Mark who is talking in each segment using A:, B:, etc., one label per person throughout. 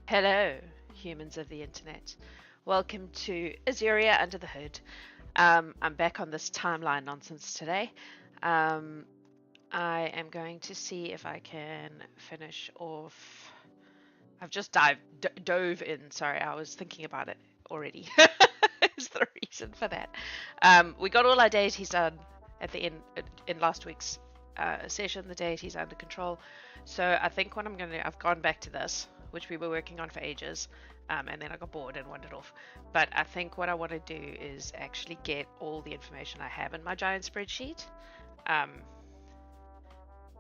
A: Hello, humans of the internet. Welcome to Azurhia Under the Hood. I'm back on this timeline nonsense today. Um, I am going to see if I can finish off. I've just dove in. Sorry, I was thinking about it already. Is the reason for that. We got all our deities done at the end in last week's session. The deities under control. So I think what I'm going to do, I've gone back to this, which we were working on for ages, and then I got bored and wandered off. But I think what I want to do is actually get all the information I have in my giant spreadsheet um,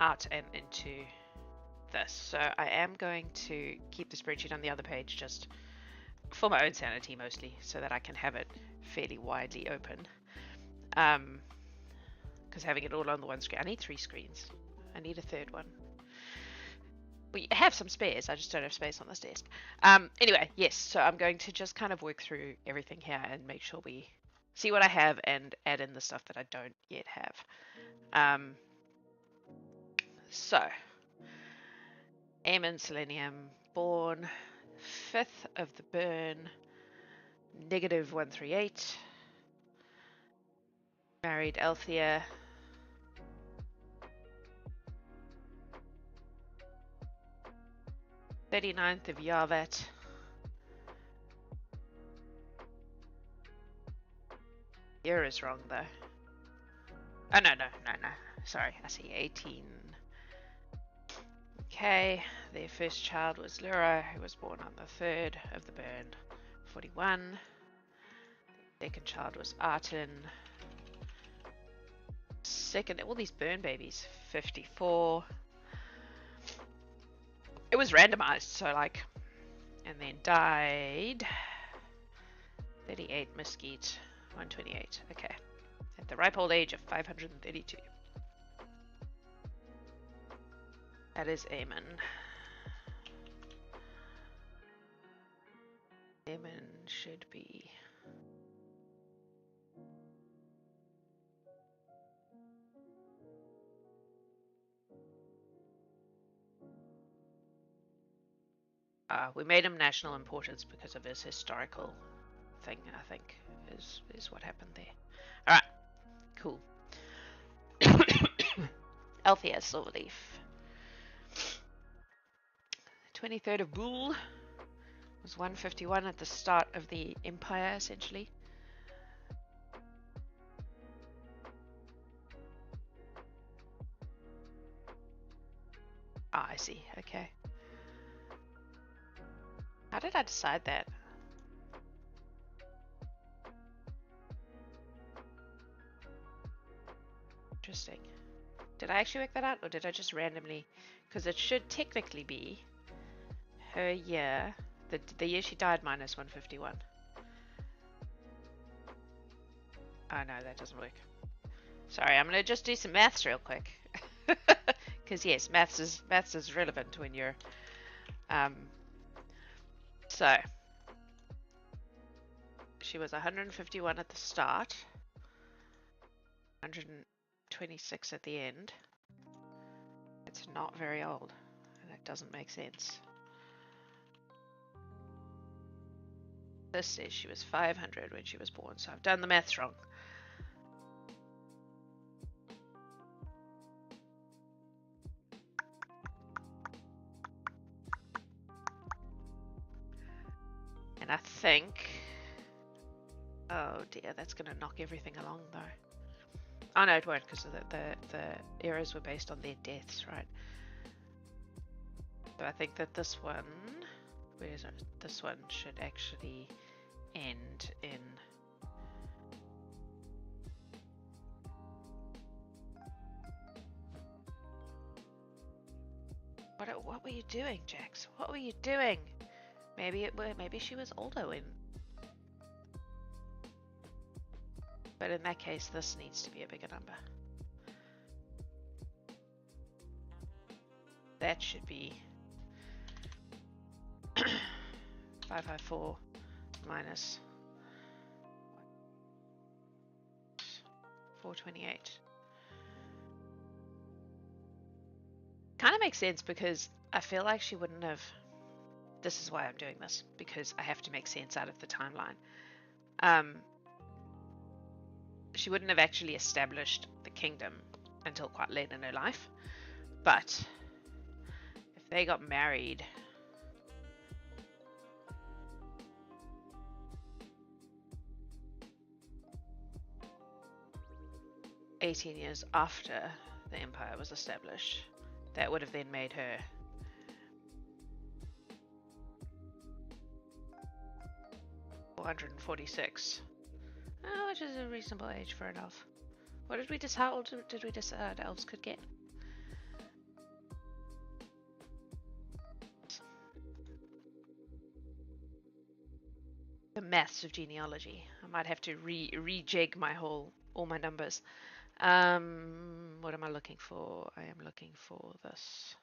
A: out and into this. So I am going to keep the spreadsheet on the other page just for my own sanity mostly, so that I can have it fairly widely open. Because having it all on the one screen, I need 3 screens. I need a third one. We have some spares, I just don't have space on this desk. Anyway, yes, so I'm going to just kind of work through everything here and make sure we see what I have and add in the stuff that I don't yet have. So, Aemon Selenium, born 5th of the burn, -138. Married Althea. '39th of Yavet. Year is wrong though. Oh no. Sorry, I see 18. Okay, their first child was Lyra, who was born on the 3rd of the burn, 41. Second child was Artin. Second, all these burn babies, 54. It was randomized, so like, and then died. 38 Mesquite, 128. Okay, at the ripe old age of 532. That is Aemon. Aemon should be. We made him national importance because of his historical thing, I think, is what happened there. Alright, cool. Althea Silverleaf. 23rd of Bull was 151 at the start of the Empire, essentially. Ah, I see, okay. How did I decide that? Interesting. Did I actually work that out, or did I just randomly? Because it should technically be her year, the year she died minus 151. Oh no, that doesn't work. Sorry, I'm gonna just do some maths real quick. Because yes, maths is relevant when you're so she was 151 at the start, 126 at the end. It's not very old. That doesn't make sense. This says she was 500 when she was born, so I've done the maths wrong. And I think, oh dear, that's going to knock everything along though. Oh no, it won't, because the eras were based on their deaths, right? So I think that this one, where is it? This one should actually end in what were you doing, Jax? What were you doing? Maybe she was older when. But in that case, this needs to be a bigger number. That should be 554 minus 428. Kind of makes sense because I feel like she wouldn't have. This is why I'm doing this, because I have to make sense out of the timeline. She wouldn't have actually established the kingdom until quite late in her life, but if they got married 18 years after the empire was established, that would have then made her (446), which is a reasonable age for an elf. What did we decide? How old did we decide elves could get? The maths of genealogy. I might have to rejig all my numbers. What am I looking for? I am looking for this.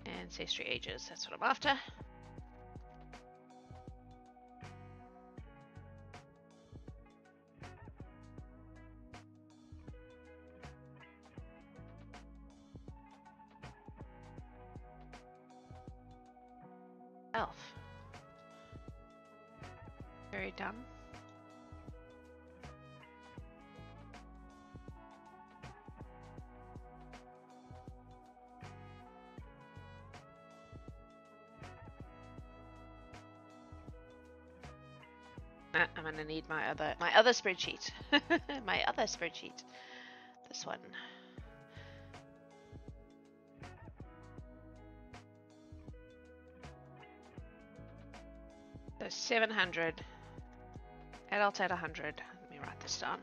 A: Ancestry ages, that's what I'm after. Elf. Very dumb. I'm gonna need my other spreadsheet. My other spreadsheet. This one. So 700. Adult at 100. Let me write this down.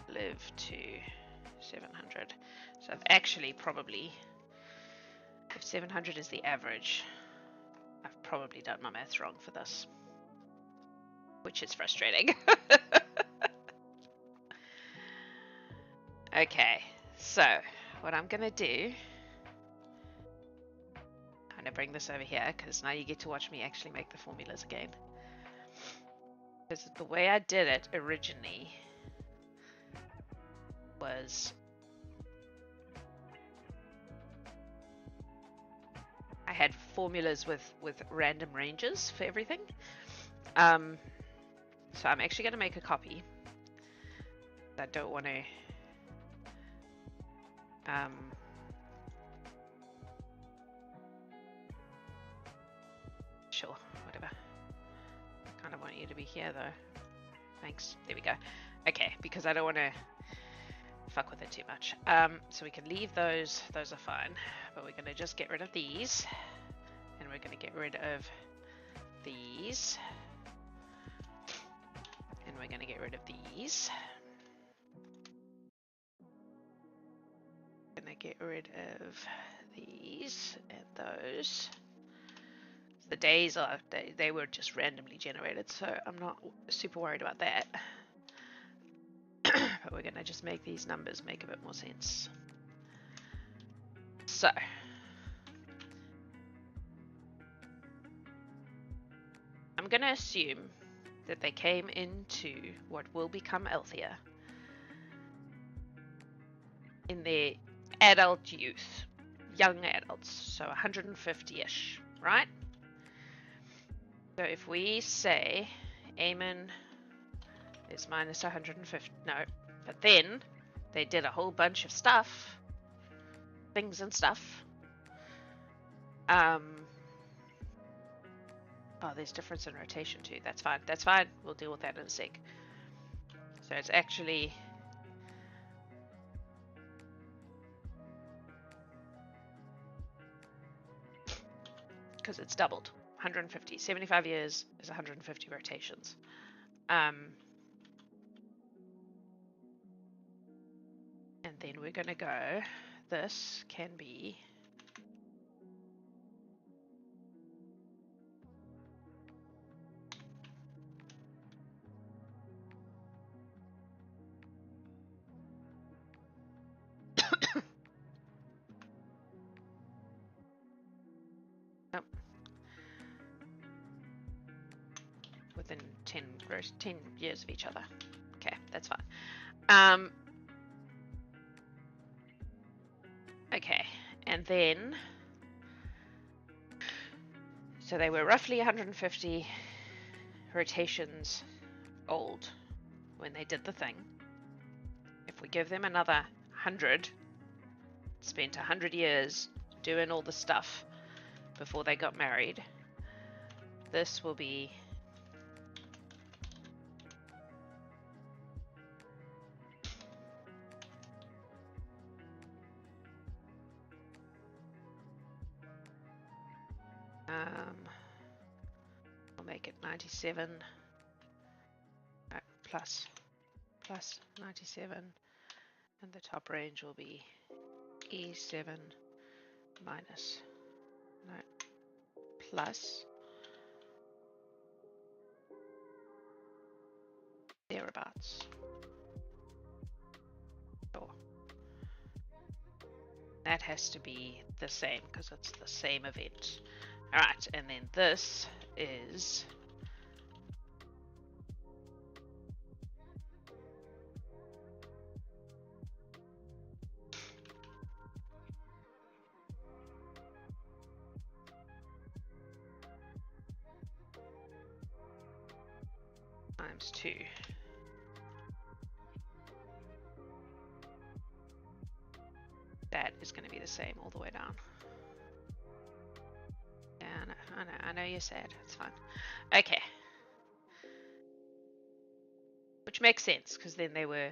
A: Live to 700. So I've actually probably, if 700 is the average, I've probably done my maths wrong for this, which is frustrating. Okay, so what I'm gonna do, I'm gonna bring this over here because now you get to watch me actually make the formulas again. Because the way I did it originally was I had formulas with random ranges for everything. So I'm actually going to make a copy. I don't want to sure, whatever. I kind of want you to be here though. Thanks. There we go. Okay, because I don't want to fuck with it too much. So we can leave those. Those are fine. But we're going to just get rid of these. And we're going to get rid of these. And we're going to get rid of these. Going to get rid of these and those. The days are they were just randomly generated, so I'm not super worried about that. But we're going to just make these numbers make a bit more sense. So I'm going to assume that they came into what will become Althea in their adult youth, young adults, so 150-ish, right? So if we say Aemon is minus 150, no, but then they did a whole bunch of stuff, things and stuff. Oh, there's difference in rotation too. That's fine. That's fine. We'll deal with that in a sec. So it's actually because it's doubled. 150. 75 years is 150 rotations. And then we're going to go, this can be 10 years of each other. Okay, that's fine. Okay, and then, so they were roughly 150 rotations old when they did the thing. If we give them another 100, spent 100 years doing all the stuff before they got married, this will be we'll make it 97 plus 97, and the top range will be E7 minus plus thereabouts. Sure. That has to be the same because it's the same event. Alright, and then this is times 2. That is going to be the same all the way down. Yeah, I know you're sad. It's fine. Okay. Which makes sense, because then they were,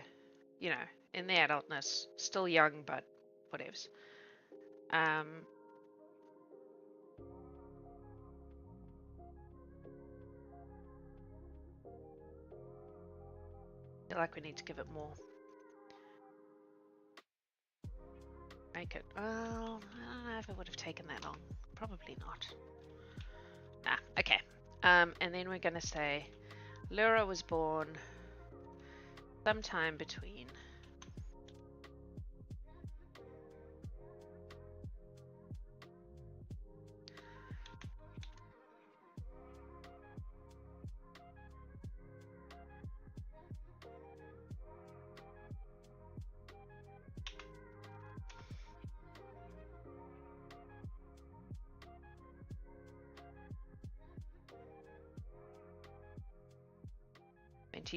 A: you know, in their adultness, still young, but whatevs. I feel like we need to give it more. Make it, well, I don't know if it would have taken that long. Probably not. Okay. And then we're going to say Lyra was born sometime between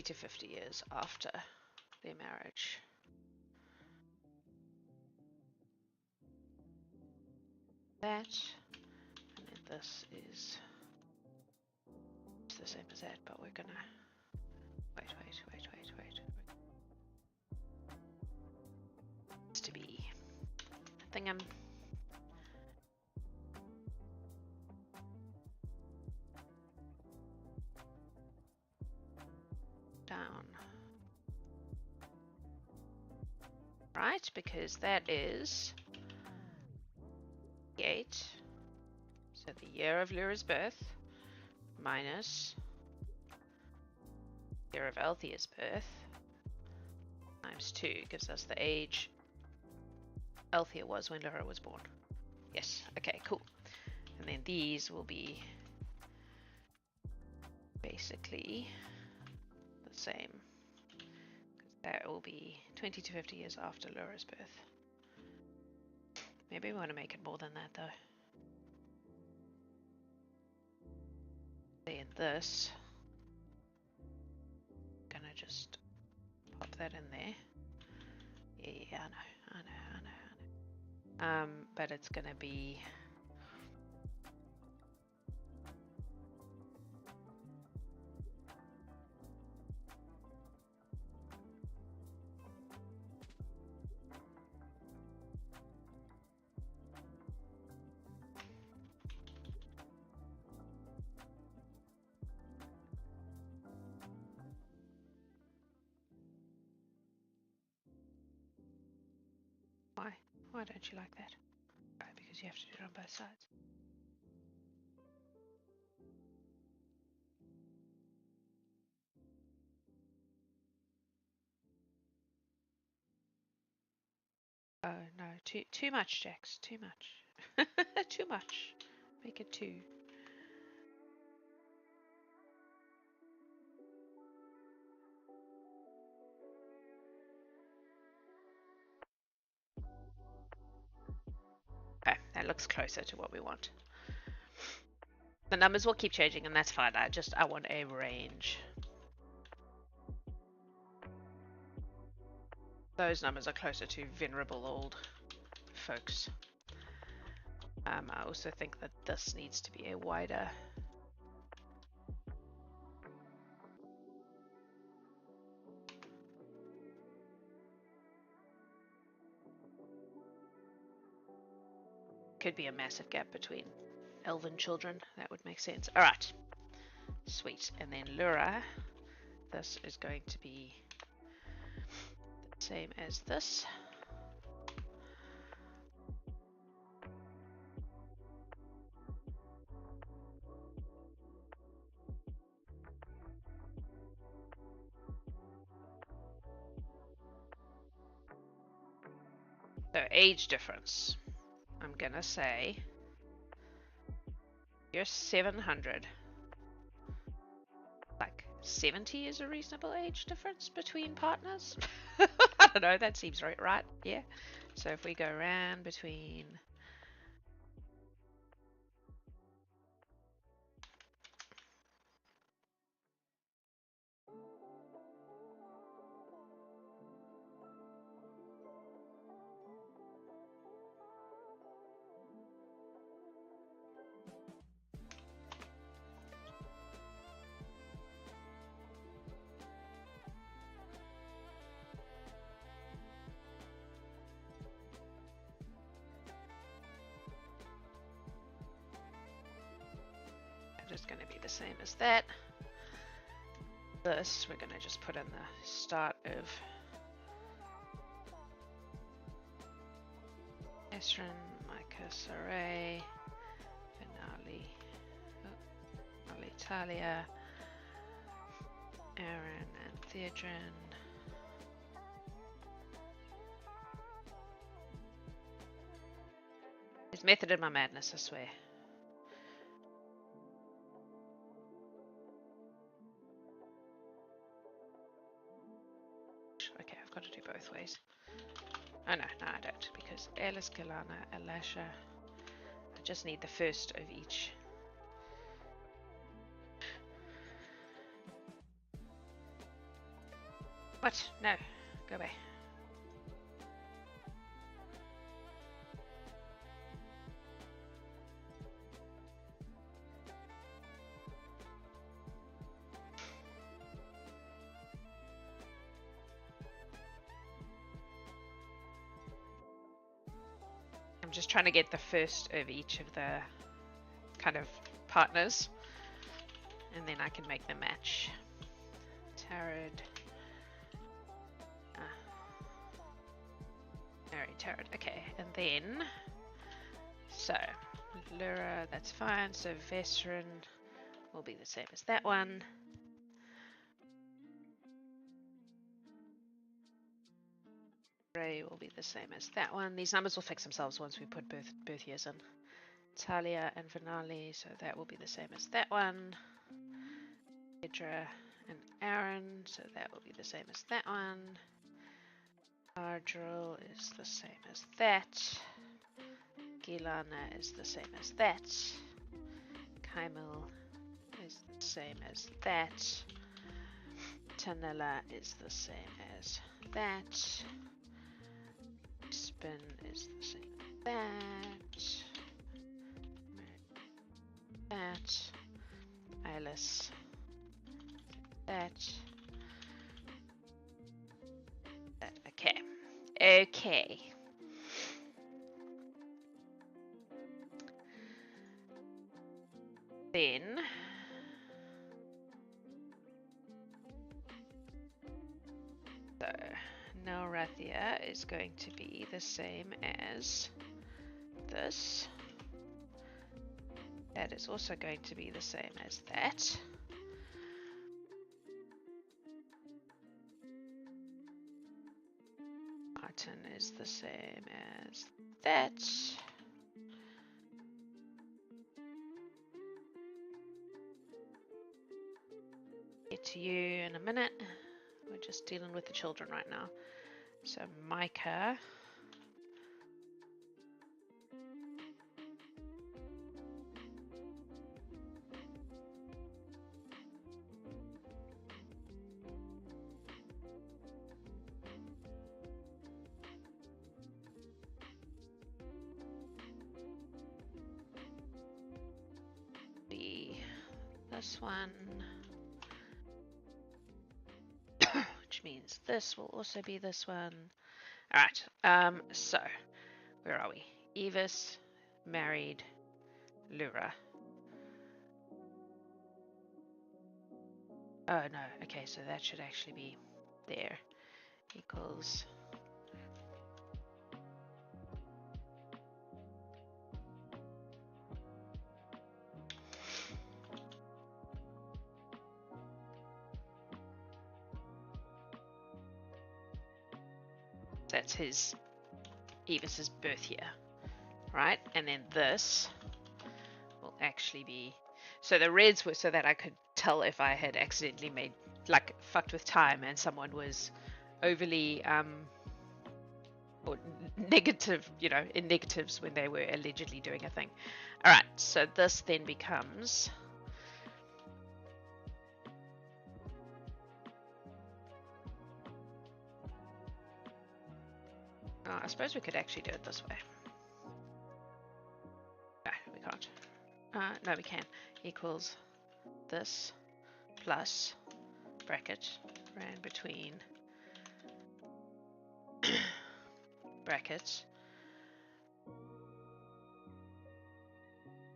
A: to 50 years after their marriage. That, and then this is the same as that, but we're gonna wait. It's to be thingam. Down. Right, because that is 8. So the year of Lyra's birth minus the year of Althea's birth times 2 gives us the age Althea was when Lyra was born. Yes, okay, cool. And then these will be basically the same. That will be 20 to 50 years after Lyra's birth. Maybe we want to make it more than that though. Then this, gonna just pop that in there. Yeah, I know. But it's gonna be why don't you like that? Right, because you have to do it on both sides. Oh no, too much, Jax. Too much. Too much. Make it 2. looks closer to what we want. The numbers will keep changing, and that's fine. I want a range. Those numbers are closer to venerable old folks. I also think that this needs to be a wider. Could be a massive gap between elven children. That would make sense. All right. Sweet. And then Lura, this is going to be the same as this. So age difference. I'm gonna say you're 700. Like 70 is a reasonable age difference between partners. I don't know, that seems right, yeah. So if we go around between just going to be the same as that. This, we're going to just put in the start of Esrin, Micah, Saray, Finale, Talia, Aaron, and Theodrin. There's method in my madness, I swear. Okay, I've got to do both ways. Oh no, I don't, because Alice, Galana, Alasha. I just need the first of each. What? No, go away. I'm just trying to get the first of each of the kind of partners, and then I can make them match. Tarot. Tarot. Okay, and then so Lura, that's fine. So Vesrin will be the same as that one. Ray will be the same as that one. These numbers will fix themselves once we put both years in. Talia and Vinali, so that will be the same as that one. Idra and Aaron, so that will be the same as that one. Ardril is the same as that. Gilana is the same as that. Kaimil is the same as that. Tanella is the same as that. Spin is the same as that. That. Alice. That. That. Okay. Okay. Then so now Rathia is going to be the same as this. That is also going to be the same as that. Martin is the same as that. Get to you in a minute. We're just dealing with the children right now. So Micah this one, which means this will also be this one. All right. So where are we? Evis married Lura. Oh no. Okay, so that should actually be there. Equals. That's his Evis's birth year, right? And then this will actually be, so the reds were so that I could tell if I had accidentally made, like, fucked with time and someone was overly or negative, you know, in negatives when they were allegedly doing a thing. All right, so this then becomes I suppose we could actually do it this way. No, we can't. No, we can. Equals this plus bracket ran between brackets.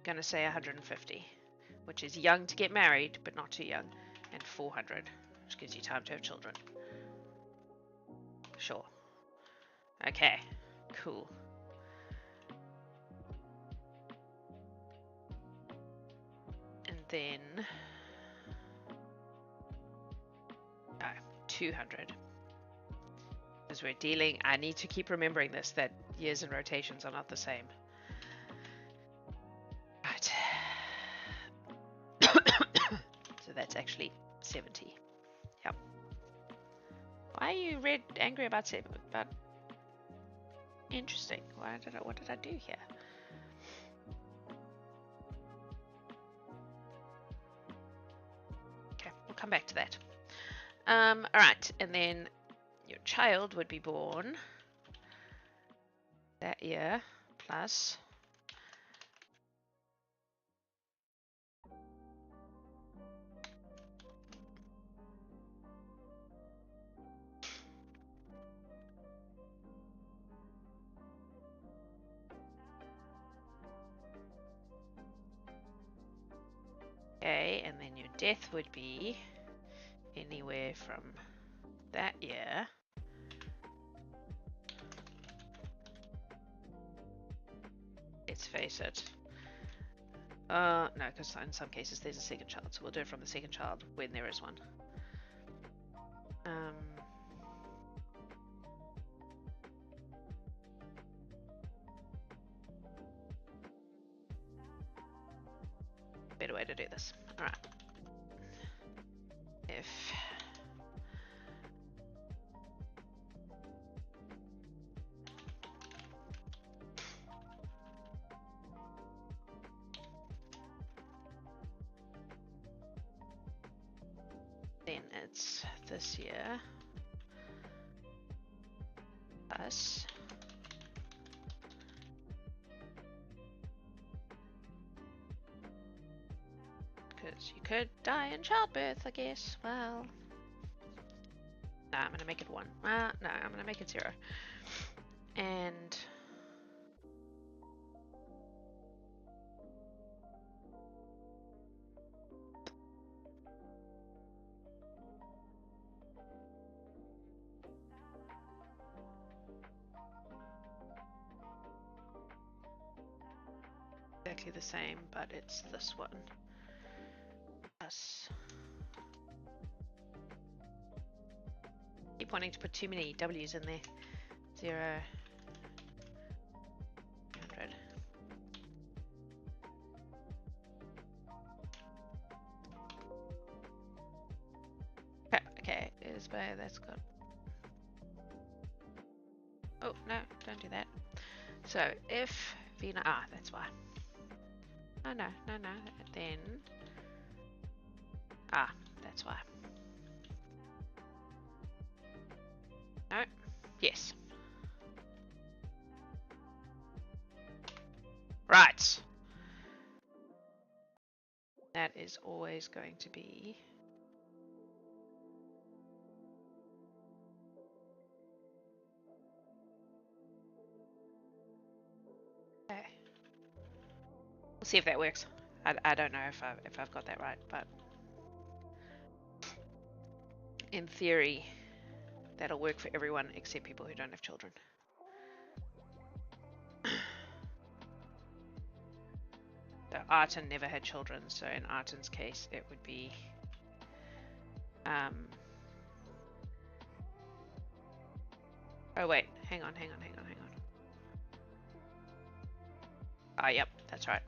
A: Gonna say 150, which is young to get married, but not too young, and 400, which gives you time to have children. Sure. Okay, cool. And then 200. Because we're dealing, I need to keep remembering this, that years and rotations are not the same. Right. So that's actually 70. Yep. Why are you angry about 7? But interesting. What did I do here? Okay, we'll come back to that. All right, and then your child would be born that year plus okay, and then your death would be anywhere from that year let's face it. No, because in some cases there's a second child, so we'll do it from the second child when there is one. Better way to do this. All right. If then it's this year plus because you could die in childbirth, I guess. Well, no, I'm gonna make it 1. No, I'm gonna make it 0. And exactly the same, but it's this one plus. Keep wanting to put too many W's in there. 0, 100. Okay, is by that's got. Oh no, don't do that. So if Vina, that's why. Oh no, then that's why. No, yes. Right. Now that is always going to be okay. We'll see if that works. I don't know if I've got that right, but in theory, that'll work for everyone except people who don't have children. So Arten never had children, so in Arten's case, it would be oh wait, hang on. Ah, yep, that's right.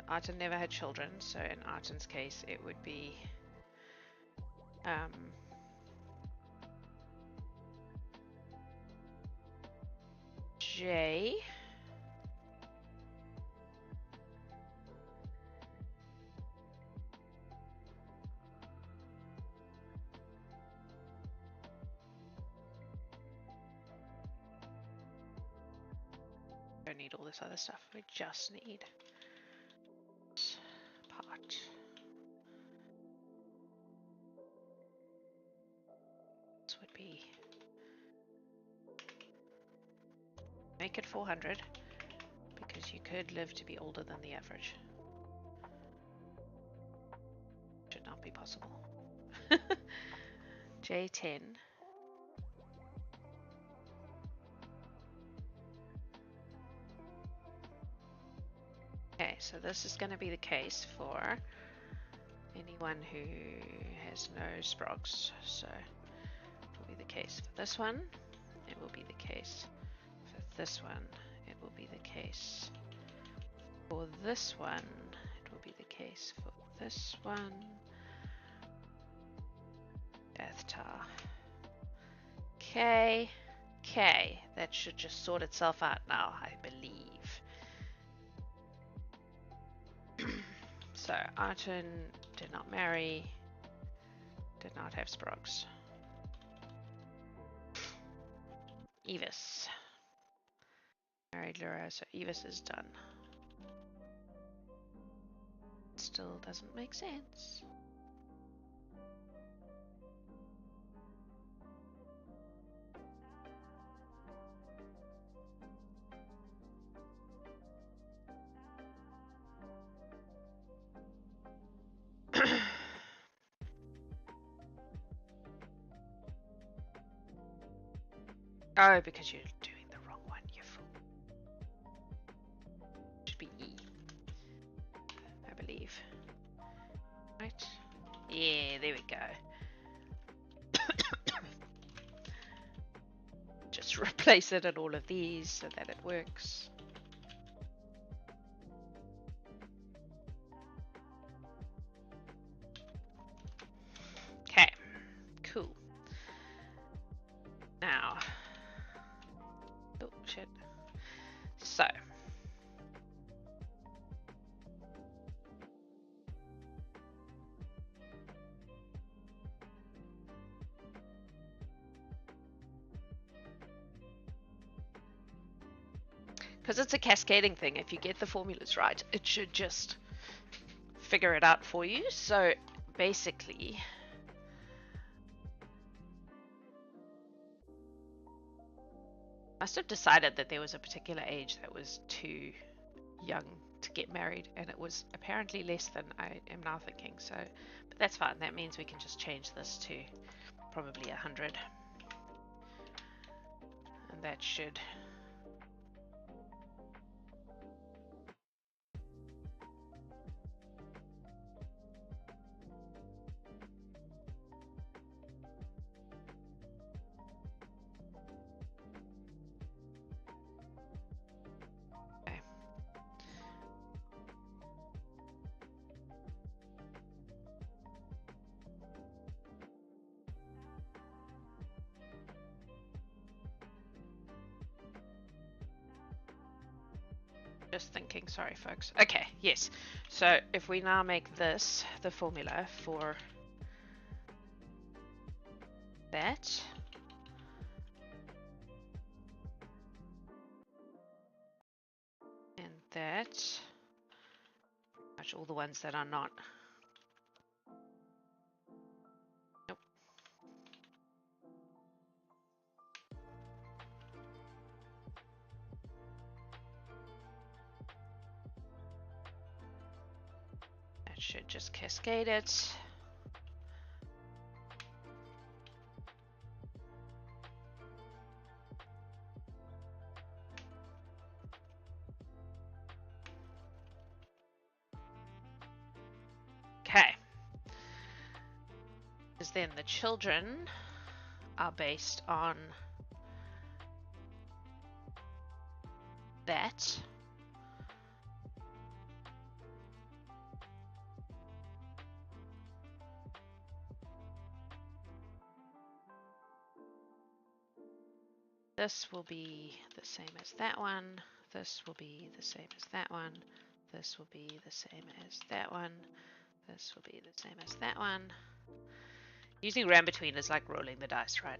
A: Arten never had children, so in Arten's case, it would be J. Don't need all this other stuff. We just need part. This would be make it 400 because you could live to be older than the average. Should not be possible. J10. Okay, so this is going to be the case for anyone who has no sprogs. So it will be the case for this one. It will be the case for this one. It will be the case for this one. It will be the case for this one. Deathtar. Okay. Okay, that should just sort itself out now, I believe. So, Arten did not marry, did not have sprogs. Evis. Married Lyra, so Evis is done. Still doesn't make sense. Oh, because you're doing the wrong one, you fool. Should be E, I believe. Right? Yeah, there we go. Just replace it in all of these so that it works. Okay, cool. Now, oh shit. So, because it's a cascading thing, if you get the formulas right, it should just figure it out for you. So basically, must have decided that there was a particular age that was too young to get married, and it was apparently less than I am now thinking. So, but that's fine. That means we can just change this to probably 100, and that should just thinking, sorry folks. Okay, yes. So if we now make this the formula for that, and that, much all the ones that are not. Nope. That should just cascade it. Okay. Because then the children are based on that. This will be the same as that one. This will be the same as that one. This will be the same as that one. This will be the same as that one. Using ram between is like rolling the dice, right?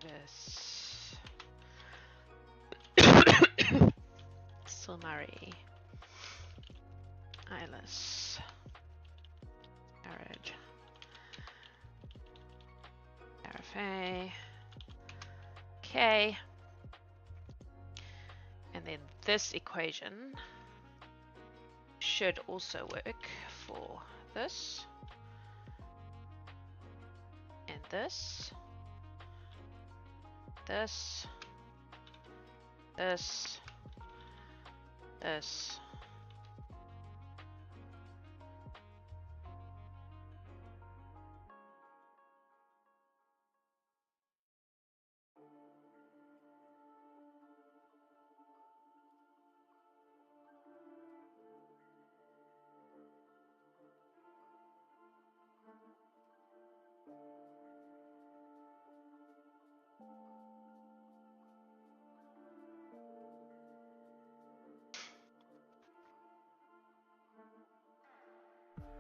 A: This Silmari, Eyeless, Arid, Arafay. Okay. And then this equation should also work for this and this, this, this, this.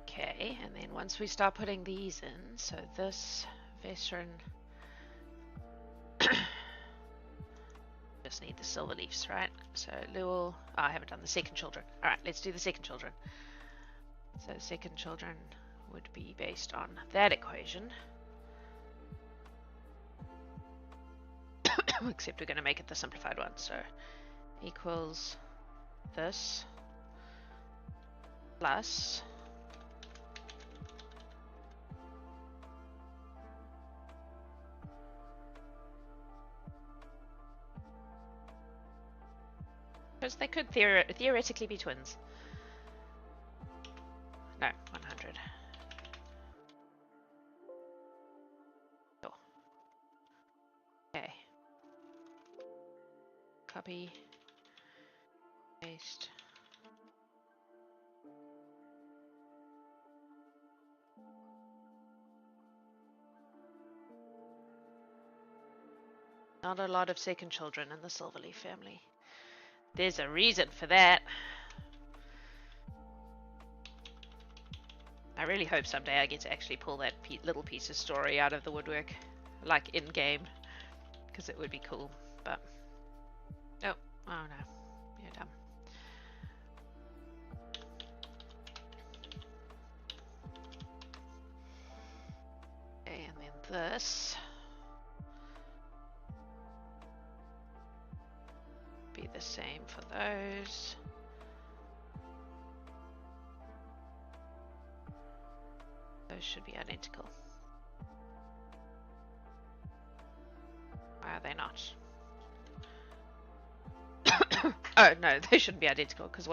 A: Okay, and then once we start putting these in, so this veteran, just need the silver leaves, right? So Lewel, oh, I haven't done the second children. All right, let's do the second children. So second children would be based on that equation. Except we're going to make it the simplified one. So equals this plus because they could theoretically be twins. No, 100. Oh. Okay. Copy. Paste. Not a lot of second children in the Silverleaf family. There's a reason for that. I really hope someday I get to actually pull that little piece of story out of the woodwork, like in-game, because it would be cool, but... Oh, oh no, you're dumb. Okay, and then this... be the same for those. Those should be identical. Why are they not? Oh no, they shouldn't be identical because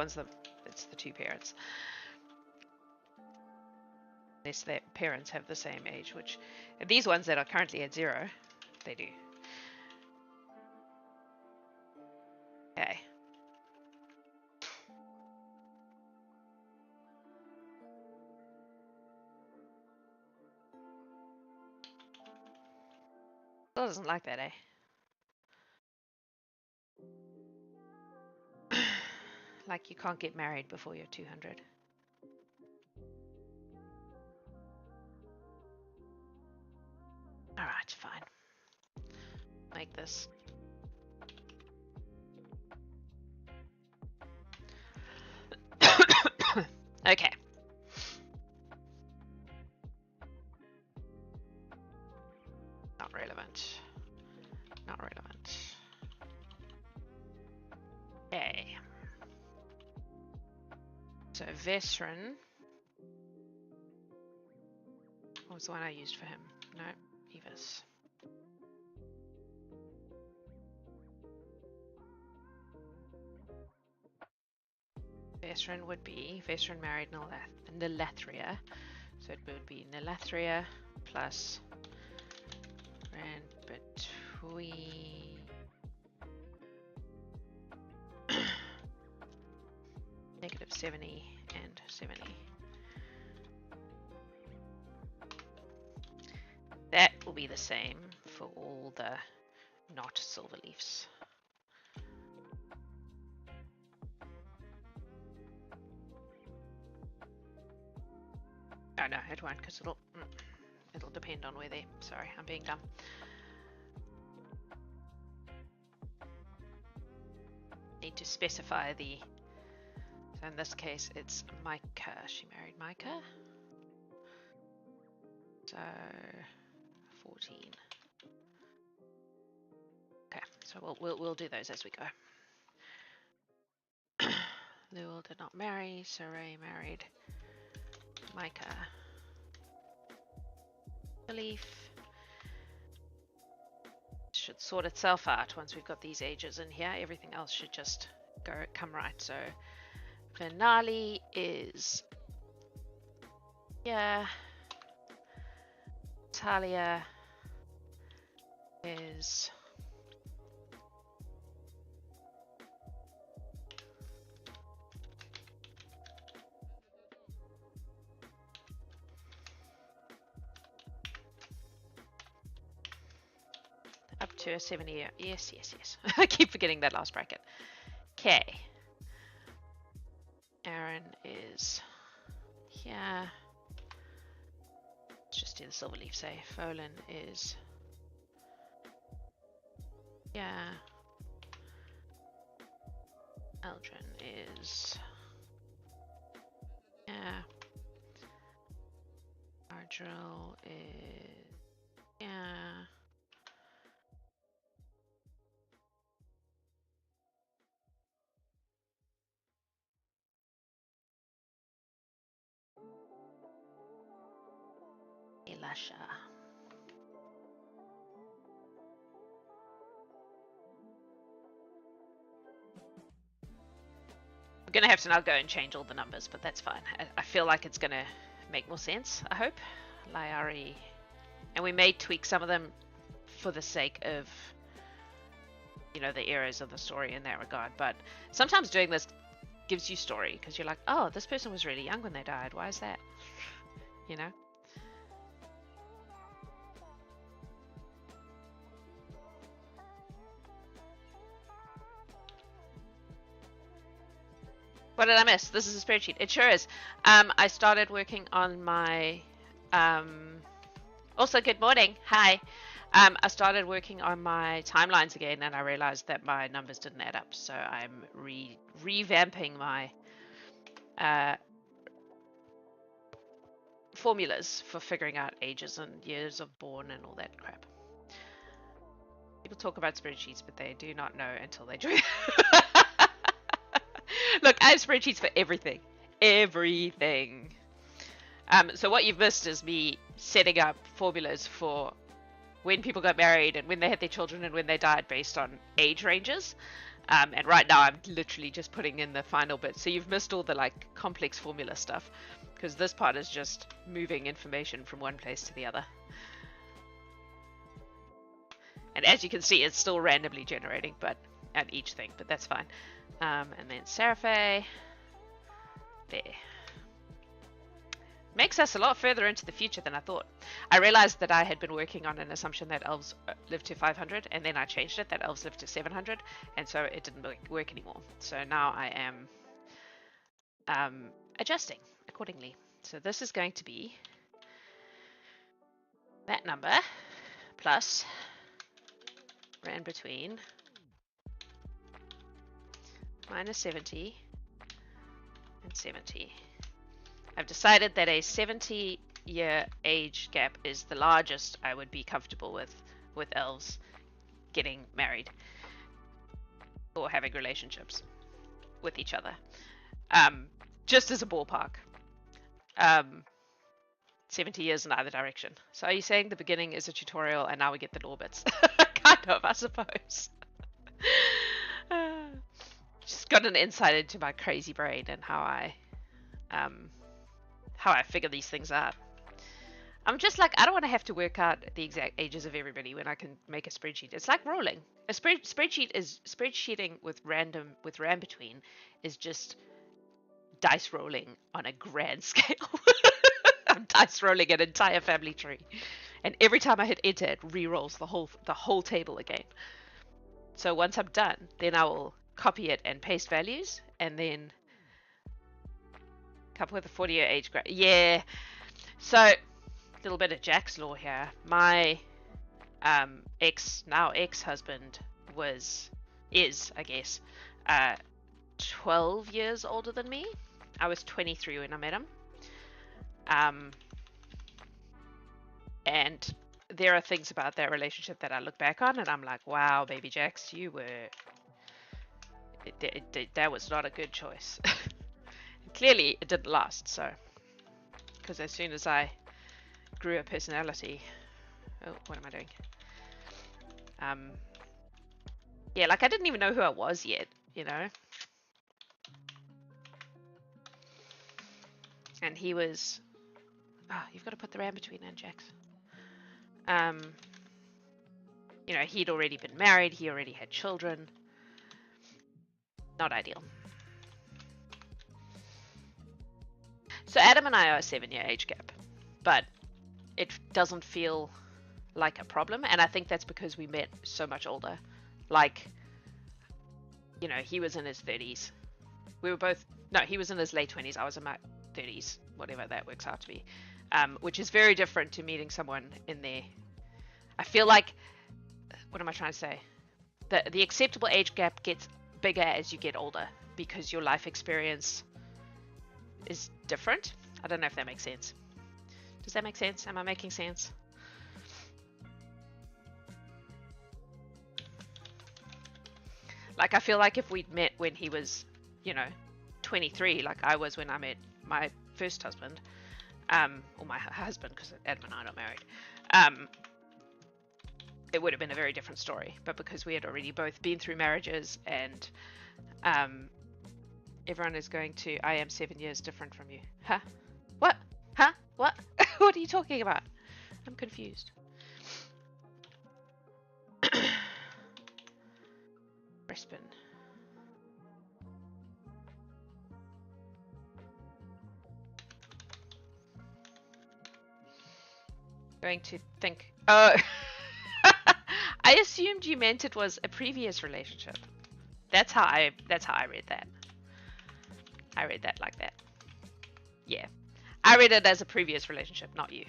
A: it's the two parents. Unless their parents have the same age, which these ones that are currently at 0, they do. Okay. Still doesn't like that, eh? Like you can't get married before you're 200. Right, fine. Make this. Okay. Not relevant. Not relevant. Okay. So veteran. What was the one I used for him? No, Evis. Veteran would be veteran married Nilathria. So it would be Nilathria plus ran between negative 70 and 70. That will be the same for all the not silver leaves. Oh no, it won't, because it'll depend on where they. Sorry, I'm being dumb. Need to specify the. So in this case, it's Micah. She married Micah. So 14. Okay, so we'll do those as we go. Lewell did not marry, so Ray married Micah. Belief should sort itself out once we've got these ages in here. Everything else should just come right. So Finale is Talia is up to a 70-year. Yes. I keep forgetting that last bracket. Okay. Aaron is here. Let's just do the silver leaf, say. Folin is Eldrin is Argel is Elisha. I'm gonna have to now go and change all the numbers, but that's fine. I feel like it's gonna make more sense, I hope. Lyari. And we may tweak some of them for the sake of, you know, the eras of the story in that regard. But sometimes doing this gives you story, because you're like, oh, this person was really young when they died. Why is that? You know? What did I miss? This is a spreadsheet. It sure is. I started working on my... Also, good morning. Hi. I started working on my timelines again, and I realized that my numbers didn't add up. So I'm revamping my formulas for figuring out ages and years of born and all that crap. People talk about spreadsheets, but they do not know until they do. Look, I have spreadsheets for everything. Everything. So what you've missed is me setting up formulas for when people got married and when they had their children and when they died based on age ranges. And right now I'm literally just putting in the final bit. So you've missed all the like complex formula stuff, because this part is just moving information from one place to the other. And as you can see, it's still randomly generating, but at each thing, but that's fine. And then Seraphe. There. Makes us a lot further into the future than I thought. I realized that I had been working on an assumption that elves live to 500, and then I changed it that elves live to 700, and so it didn't work anymore. So now I am adjusting accordingly. So this is going to be that number plus ran between minus 70 and 70. I've decided that a 70-year age gap is the largest I would be comfortable with elves getting married or having relationships with each other. Just as a ballpark. 70 years in either direction. So are you saying the beginning is a tutorial and now we get the lore bits? Kind of, I suppose. Just got an insight into my crazy brain and how I figure these things out. I'm just like, I don't want to have to work out the exact ages of everybody when I can make a spreadsheet. It's like rolling. A spreadsheeting with ram between is just dice rolling on a grand scale. I'm dice rolling an entire family tree, and every time I hit enter, it re-rolls the whole table again. So once I'm done, then I will copy it and paste values, and then couple with a 40-year age grade. Yeah. So a little bit of Jack's law here. My ex-husband is, I guess, 12 years older than me. I was 23 when I met him. And there are things about that relationship that I look back on and I'm like, wow, baby Jax, you were... that was not a good choice. Clearly, it didn't last, so... Because as soon as I grew a personality... Oh, what am I doing? Yeah, like I didn't even know who I was yet, you know? And he was... Oh, you've got to put the ram between in, Jax. You know, he'd already been married, he already had children. Not ideal. So Adam and I are a 7-year age gap, but it doesn't feel like a problem, and I think that's because we met so much older. Like, you know, he was in his 30s. We were both... No, he was in his late 20s, I was in my 30s, whatever that works out to be. Which is very different to meeting someone in their... I feel like... What am I trying to say? The acceptable age gap gets bigger as you get older because your life experience is different. I don't know if that makes sense. Does that make sense? Am I making sense? Like, I feel like if we'd met when he was, you know, 23, like I was when I met my first husband, or my husband, because Adam and I are not married, it would have been a very different story. But because we had already both been through marriages and everyone is going to, I am 7 years different from you. Huh? What? Huh? What? What are you talking about? I'm confused. Brisbane. Going to think. Oh. I assumed you meant it was a previous relationship. That's how I read that. I read that like that. Yeah. I read it as a previous relationship, not you.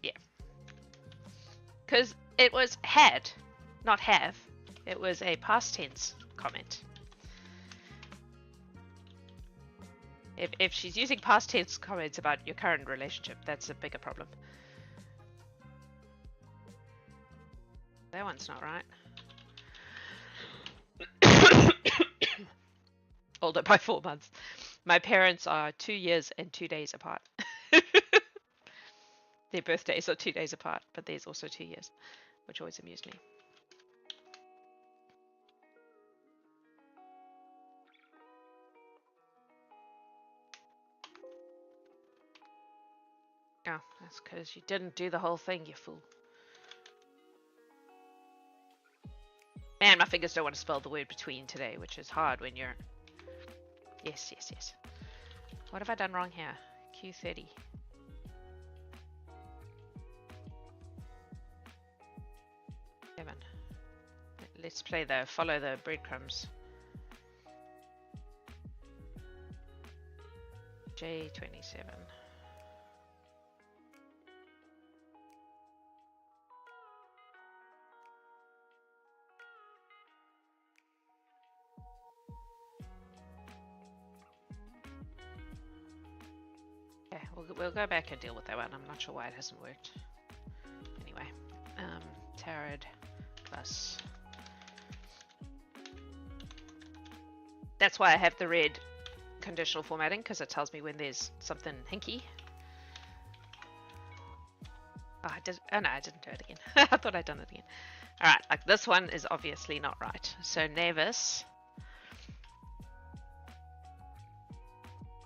A: Yeah. Because it was had, not have. It was a past tense comment. If she's using past tense comments about your current relationship, that's a bigger problem. That one's not right. Older by 4 months. My parents are 2 years and 2 days apart. Their birthdays are 2 days apart, but there's also 2 years, which always amused me. Oh, that's because you didn't do the whole thing, you fool. Man, my fingers don't want to spell the word between today, which is hard when you're... Yes, yes, yes. What have I done wrong here? Q30. let's follow the breadcrumbs. J27. Okay, we'll go back and deal with that one. I'm not sure why it hasn't worked. Anyway, tarot plus. That's why I have the red conditional formatting, because it tells me when there's something hinky. Oh, no, I didn't do it again. I thought I'd done it again. All right, like this one is obviously not right. So Nevis.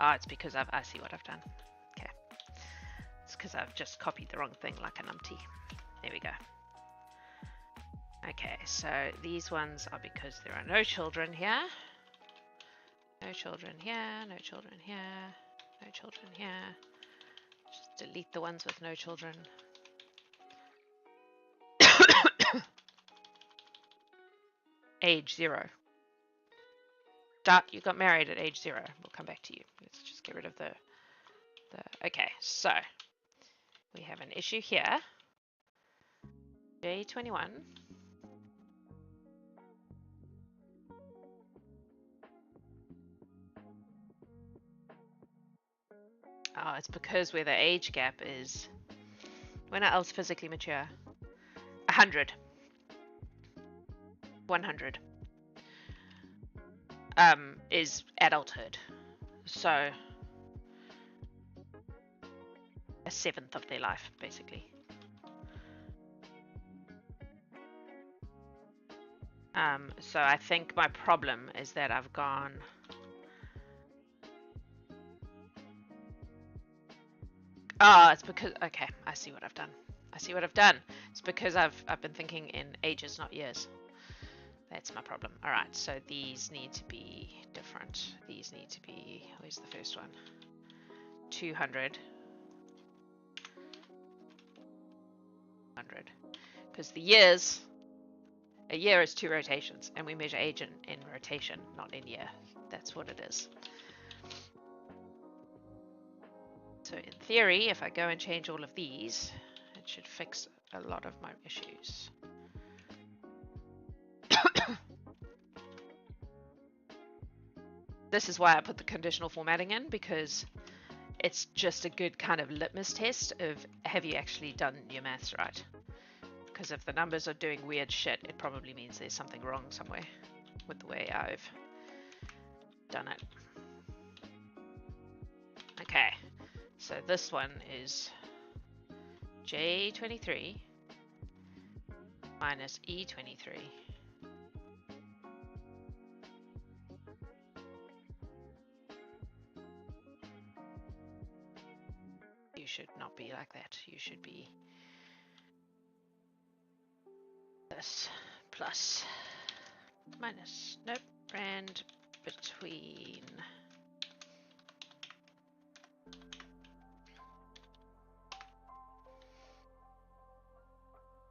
A: Oh, it's because I see what I've done. Okay. It's because I've just copied the wrong thing like an umpty. There we go. Okay, so these ones are because there are no children here. No children here, no children here, no children here. Just delete the ones with no children. Age 0. You got married at age 0. We'll come back to you. Let's just get rid of the okay, so we have an issue here. J21. Oh, it's because where the age gap is. When are elves physically mature? 100. 100. Is adulthood. So a 7th of their life, basically. So I think my problem is that I've gone. Ah, it's because, okay, I see what I've done. I see what I've done. It's because I've been thinking in ages, not years. That's my problem. All right, so these need to be different. These need to be, where's the first one? 200. 100. Because the years, a year is 2 rotations, and we measure age in rotation, not in year. That's what it is. So in theory, if I go and change all of these, it should fix a lot of my issues. This is why I put the conditional formatting in, because it's just a good kind of litmus test of have you actually done your maths right. Because if the numbers are doing weird shit, it probably means there's something wrong somewhere with the way I've done it. Okay, so this one is J23 minus E23. You should not be like that. You should be this plus minus, nope, and between.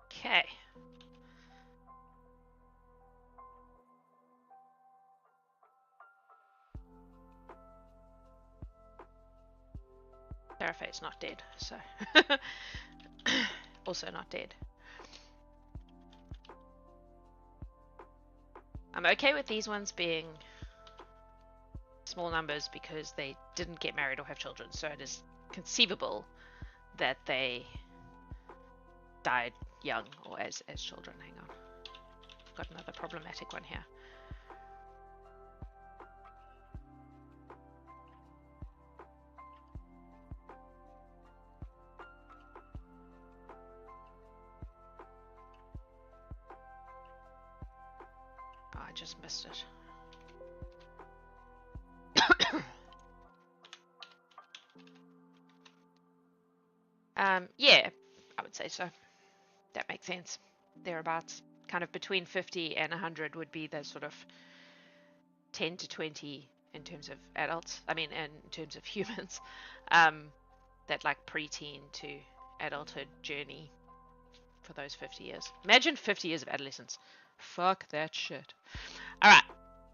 A: Okay. Seraphate's not dead, so also not dead. I'm okay with these ones being small numbers because they didn't get married or have children, so it is conceivable that they died young or as children. Hang on, I've got another problematic one here. Oh, I just missed it. Yeah, I would say so. That makes sense. Thereabouts. Kind of between 50 and 100 would be the sort of 10 to 20 in terms of adults. I mean, in terms of humans. That like preteen to adulthood journey for those 50 years. Imagine 50 years of adolescence. Fuck that shit. Alright,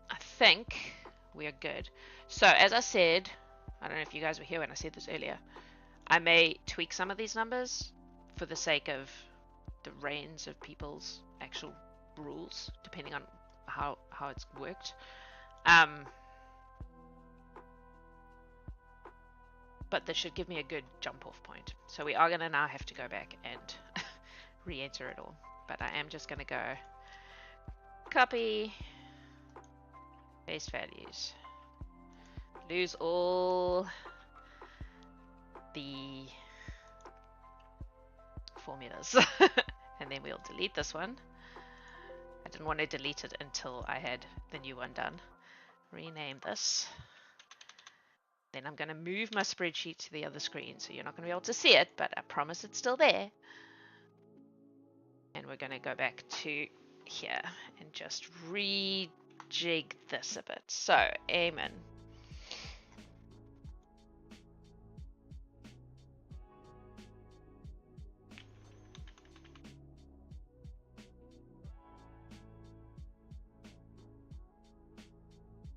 A: I think we are good. So, as I said, I don't know if you guys were here when I said this earlier, I may tweak some of these numbers for the sake of the reigns of people's actual rules, depending on how it's worked. But this should give me a good jump off point. So we are going to now have to go back and re-enter it all. But I am just going to go copy, paste values, lose all the formulas, and then we'll delete this one. I didn't want to delete it until I had the new one done. Rename this. Then I'm going to move my spreadsheet to the other screen, so you're not going to be able to see it, but I promise it's still there. And we're going to go back to here and just rejig this a bit. So, Eamon.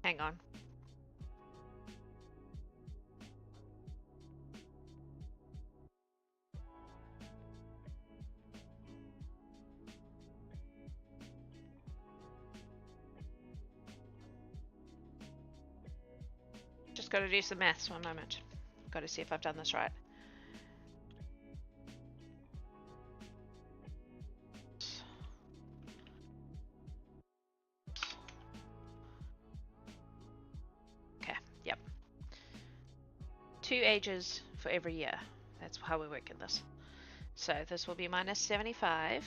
A: Hang on. Just got to do some maths, one moment. Got to see if I've done this right. Okay, yep. 2 ages for every year. That's how we work in this. So this will be minus 75.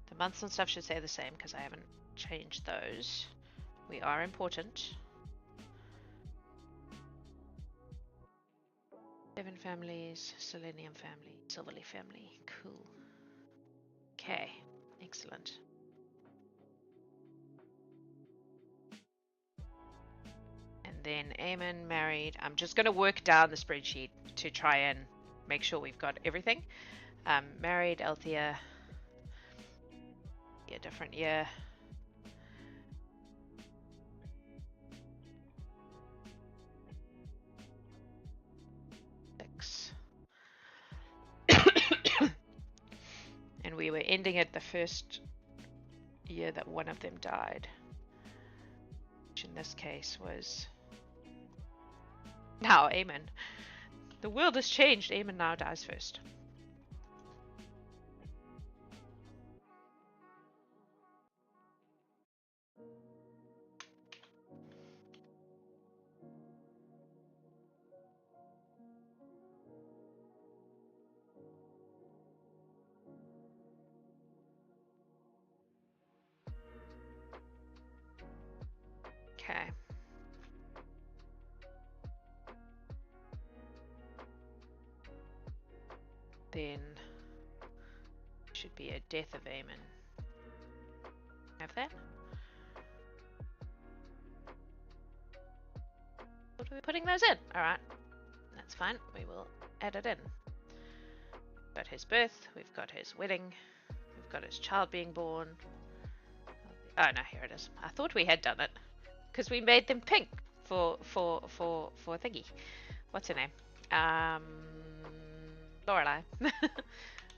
A: The months and stuff should stay the same because I haven't changed those. We are important. 7 families, Selenium family, Silverleaf family. Cool. Okay, excellent. And then Eamon married. I'm just going to work down the spreadsheet to try and make sure we've got everything. Married Althea. A different year. And we were ending at the first year that one of them died, which in this case was now Eamon. The world has changed. Eamon now dies first. Okay. Then should be a death of Eamon. Have that? What are we putting those in? Alright. That's fine. We will add it in. We've got his birth, we've got his wedding, we've got his child being born. Oh no, here it is. I thought we had done it. Because we made them pink for thingy. What's her name? Lorelei.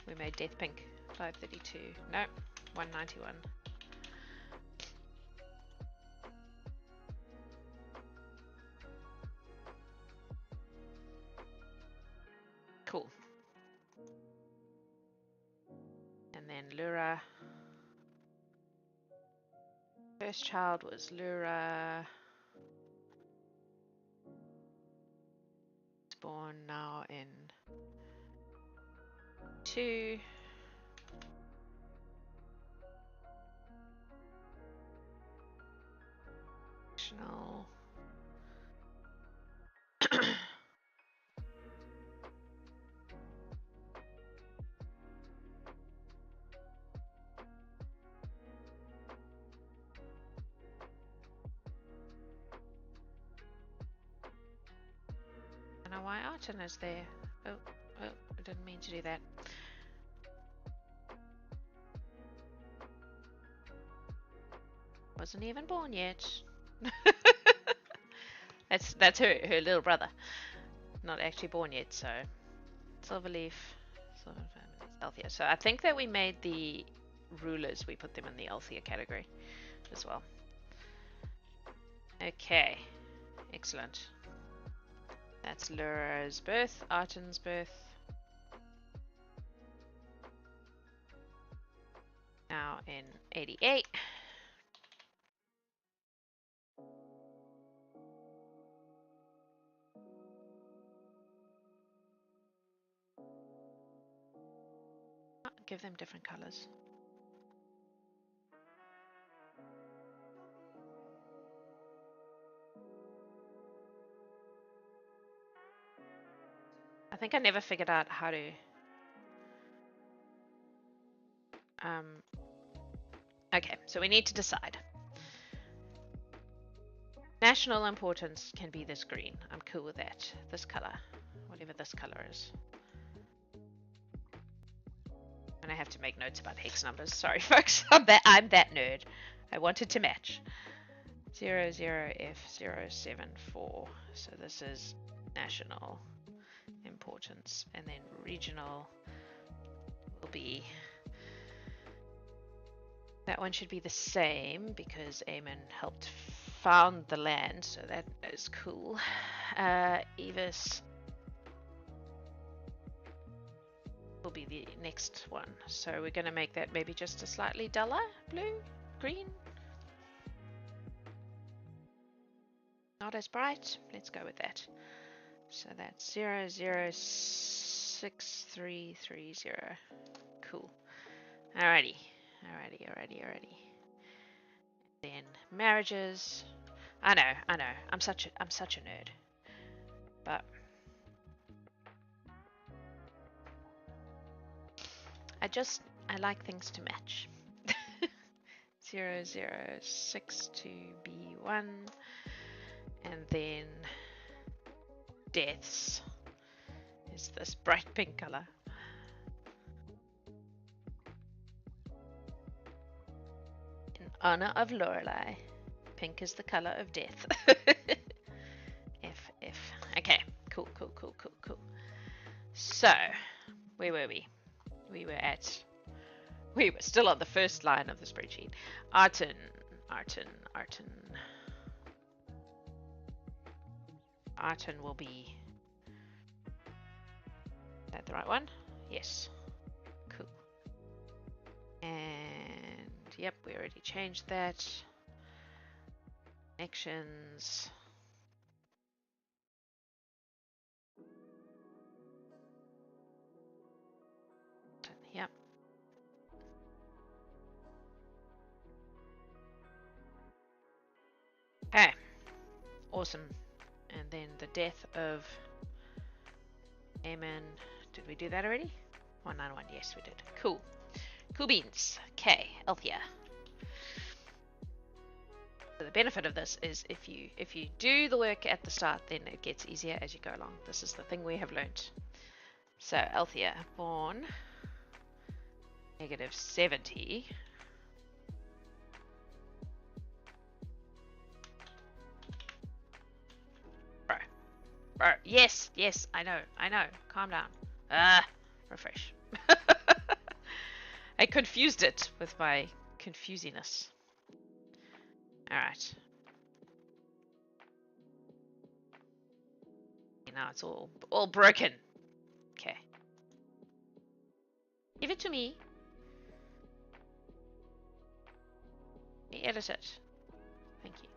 A: We made death pink. 532. Nope. 191. Cool. And then Lura. First child was Lura. It's born now in 2. Fictional. I don't know why Arton is there. Oh, I didn't mean to do that. wasn't even born yet. That's her little brother. Not actually born yet, so Silverleaf, Silver Families, Althea. So I think that we made the rulers, we put them in the Althea category as well. Okay, excellent. That's Lura's birth, Arten's birth. Now in 88. Give them different colors. I think I never figured out how to okay, so we need to decide. National importance can be this green. I'm cool with that. This color, whatever this color is. And I have to make notes about hex numbers. Sorry, folks. I'm that nerd. I wanted to match. 00F074. So this is national importance. And then regional will be... That one should be the same because Aemon helped found the land. So that is cool. Evis will be the next one. So we're going to make that maybe just a slightly duller blue, green. Not as bright. Let's go with that. So that's 006330. Cool. Alrighty. Then marriages. I know. I'm such a nerd. But I like things to match. 0062B1, and then deaths is this bright pink color. In honor of Lorelei, pink is the color of death. F. Okay, cool. So, where were we? We were still on the first line of the spreadsheet. Arten. Arten will be... Is that the right one? Yes. Cool. And yep, we already changed that. Connections. Yep. Okay. Awesome. And then the death of Aemon. Did we do that already? 191. Yes, we did. Cool. Cool beans. Okay, Althea. So the benefit of this is if you do the work at the start, then it gets easier as you go along. This is the thing we have learnt. So Althea, born -70. Bro, yes, I know. Calm down. Refresh. I confused it with my confusiness. Alright. Now it's all broken. Okay. Give it to me. Edit it. Thank you.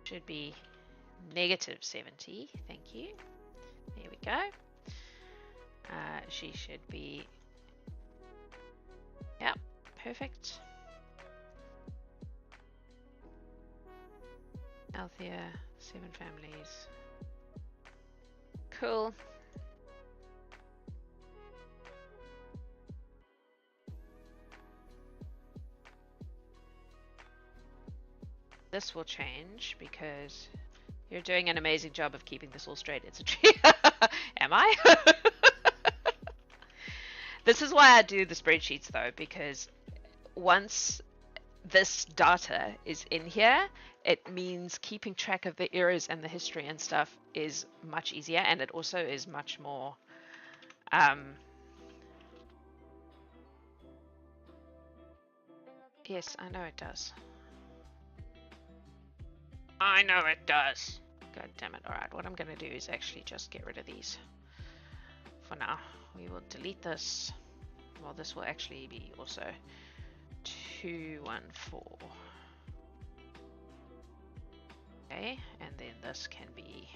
A: Should be -70. Thank you. There we go. She should be... Yep, perfect. Althea, 7 families. Cool. This will change because you're doing an amazing job of keeping this all straight. It's a tree. Am I? This is why I do the spreadsheets though, because once this data is in here, it means keeping track of the eras and the history and stuff is much easier, and it also is much more yes, I know it does. I know it does. God damn it. Alright, what I'm going to do is actually just get rid of these for now. We will delete this. Well, this will actually be also 214. Okay, and then this can be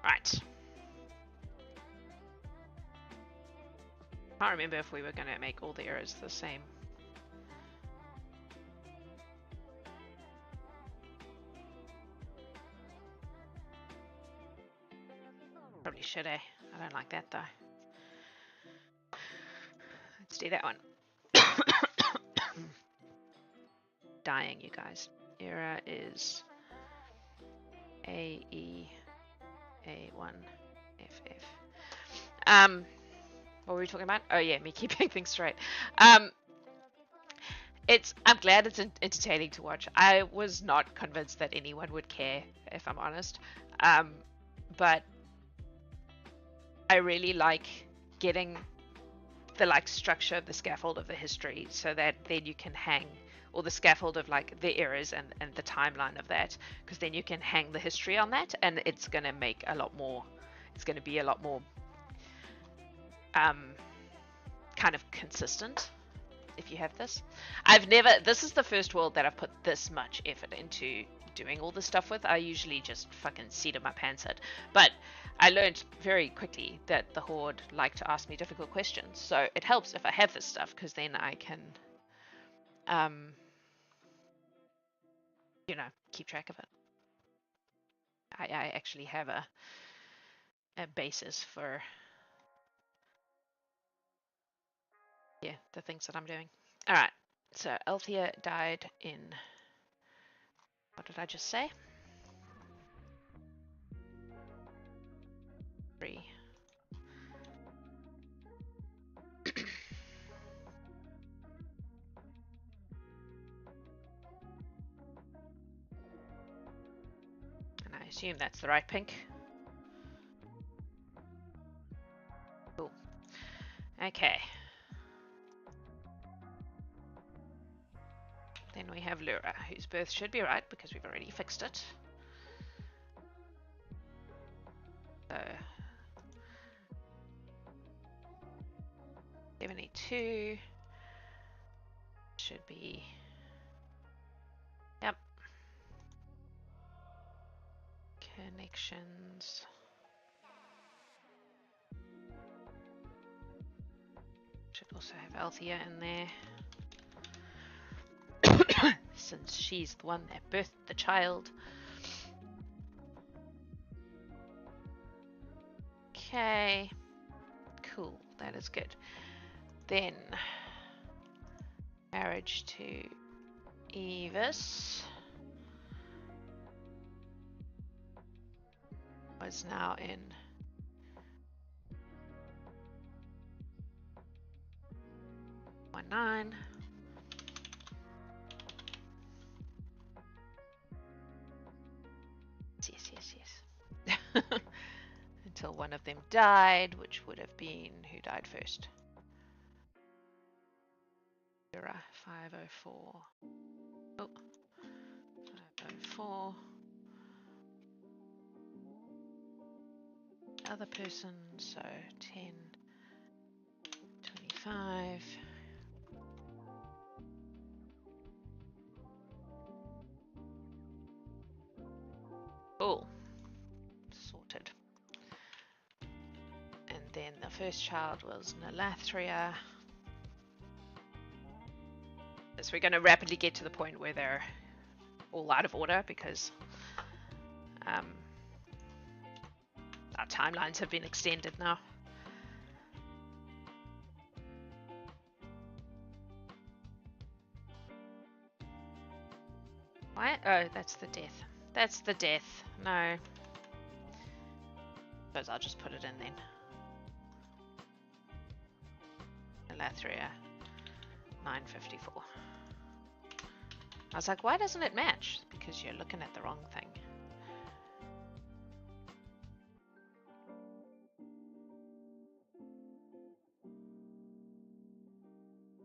A: right. I can't remember if we were going to make all the errors the same. Probably should, eh? I don't like that though. Let's do that one. Dying, you guys. Error is AE A1FF. What were we talking about? Oh yeah, me keeping things straight. I'm glad it's entertaining to watch. I was not convinced that anyone would care, if I'm honest. But I really like getting the like structure of the scaffold of the history, so that then you can hang, or the scaffold of like the eras and the timeline of that, because then you can hang the history on that, and it's going to make a lot more, it's going to be a lot more kind of consistent if you have this. This is the first world that I've put this much effort into doing all this stuff with. I usually just fucking seat of my pants it. But I learned very quickly that the Horde like to ask me difficult questions. So it helps if I have this stuff, because then I can, keep track of it. I actually have a basis for, the things that I'm doing. All right. So Althea died in, what did I just say? 3. And I assume that's the right pink. Cool. Okay. Then we have Lyra, whose birth should be right because we've already fixed it. So 72 should be, yep. Connections. Should also have Althea in there, since she's the one that birthed the child. Okay, cool, that is good. Then marriage to Evis was now in '19. Yes. Until one of them died, which would have been, who died first? Lyra, 504. Oh, 504. Other person, so 10, 25. Cool. Sorted. And then the first child was Nalathria. So we're going to rapidly get to the point where they're all out of order, because our timelines have been extended now. Why? Oh, that's the death. That's the death. No. Suppose I'll just put it in then. Azurhia 954. I was like, why doesn't it match? Because you're looking at the wrong thing.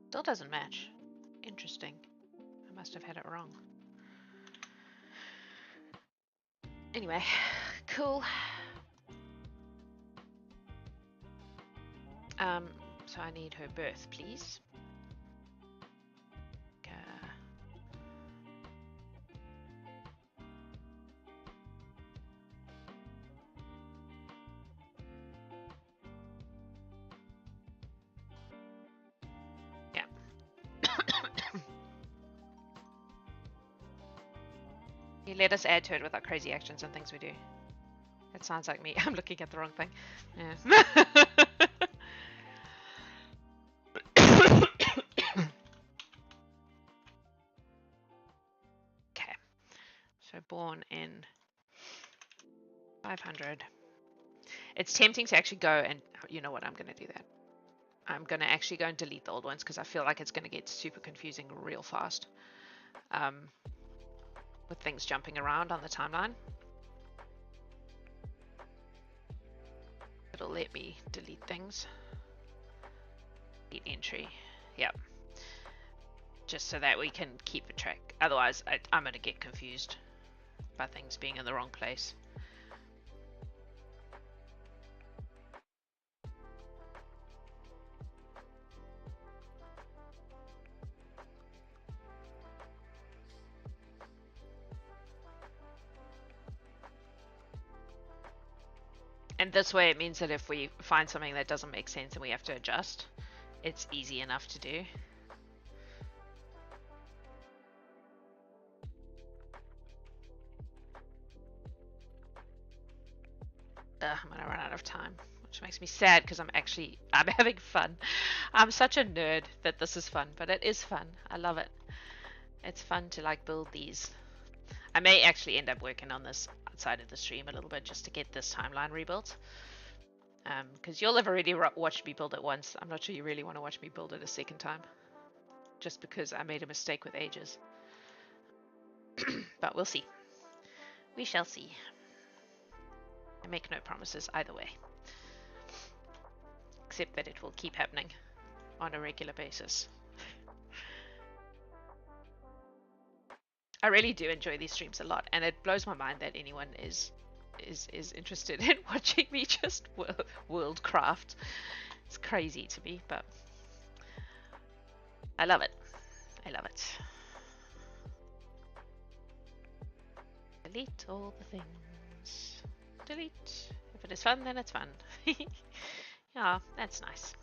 A: Still doesn't match. Interesting. I must have had it wrong. Anyway, cool. So I need her birth, please. Yeah. You let us add to it with our crazy actions and things we do. It sounds like me. I'm looking at the wrong thing. Yeah. Okay. So born in 500. It's tempting to actually go and, you know what, I'm going to do that. I'm going to actually go and delete the old ones because I feel like it's going to get super confusing real fast with things jumping around on the timeline. It'll let me delete things. Delete entry. Yep. Just so that we can keep a track. Otherwise, I'm going to get confused by things being in the wrong place. And this way it means that if we find something that doesn't make sense and we have to adjust, it's easy enough to do. I'm gonna run out of time, which makes me sad because I'm having fun. I'm such a nerd that this is fun, but it is fun. I love it. It's fun to like build these. I may actually end up working on this outside of the stream a little bit just to get this timeline rebuilt. Because you'll have already watched me build it once. I'm not sure you really want to watch me build it a second time. Just because I made a mistake with ages. But we'll see. We shall see. I make no promises either way. Except that it will keep happening on a regular basis. I really do enjoy these streams a lot, and it blows my mind that anyone is interested in watching me just worldcraft. It's crazy to me, but I love it. I love it. Delete all the things. Delete. If it is fun, then it's fun. Yeah, that's nice.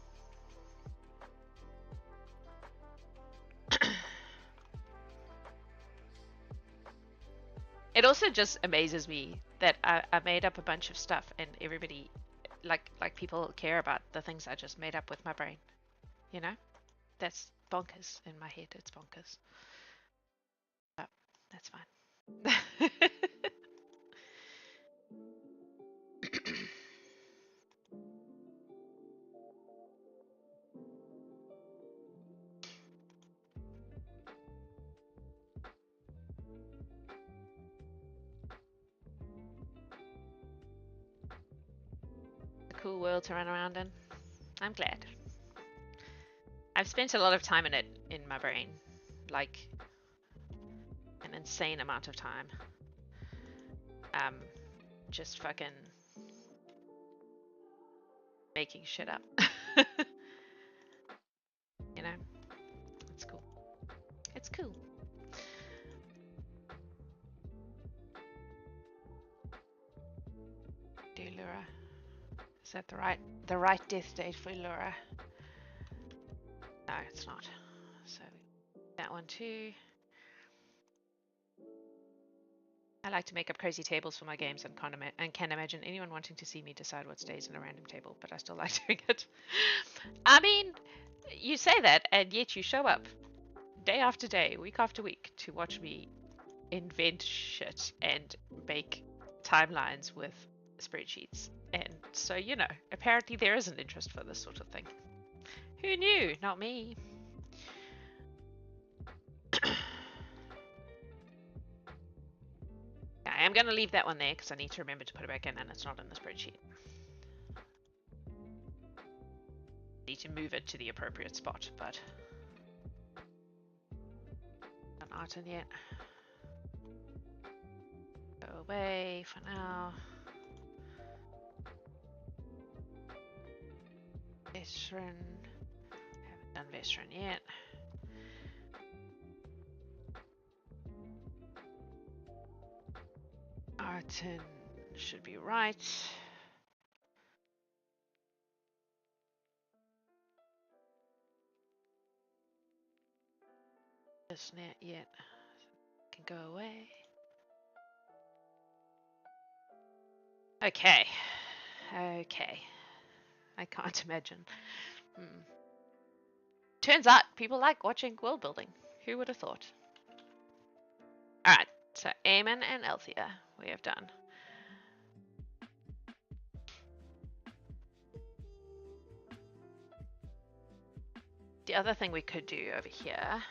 A: It also just amazes me that I made up a bunch of stuff and everybody, like people care about the things I just made up with my brain. You know? That's bonkers in my head. It's bonkers. But that's fine. A cool world to run around in. I'm glad. I've spent a lot of time in it in my brain. Like an insane amount of time. Just fucking making shit up. You know? It's cool. It's cool. Dear Laura. Is that the right death date for Laura? No, it's not. So that one too. I like to make up crazy tables for my games and can't imagine anyone wanting to see me decide what stays in a random table, but I still like doing it. I mean, you say that, and yet you show up day after day, week after week, to watch me invent shit and make timelines with spreadsheets. And so, you know, apparently there is an interest for this sort of thing. Who knew? Not me. I am going to leave that one there because I need to remember to put it back in and it's not in the spreadsheet. Need to move it to the appropriate spot, but not art in yet. Go away for now. Veteran. Haven't done veteran yet. Artin should be right. Just not yet. Can go away. Okay. Okay. I can't imagine. Turns out people like watching world building. Who would have thought? Alright, so Eamon and Althea we have done. The other thing we could do over here,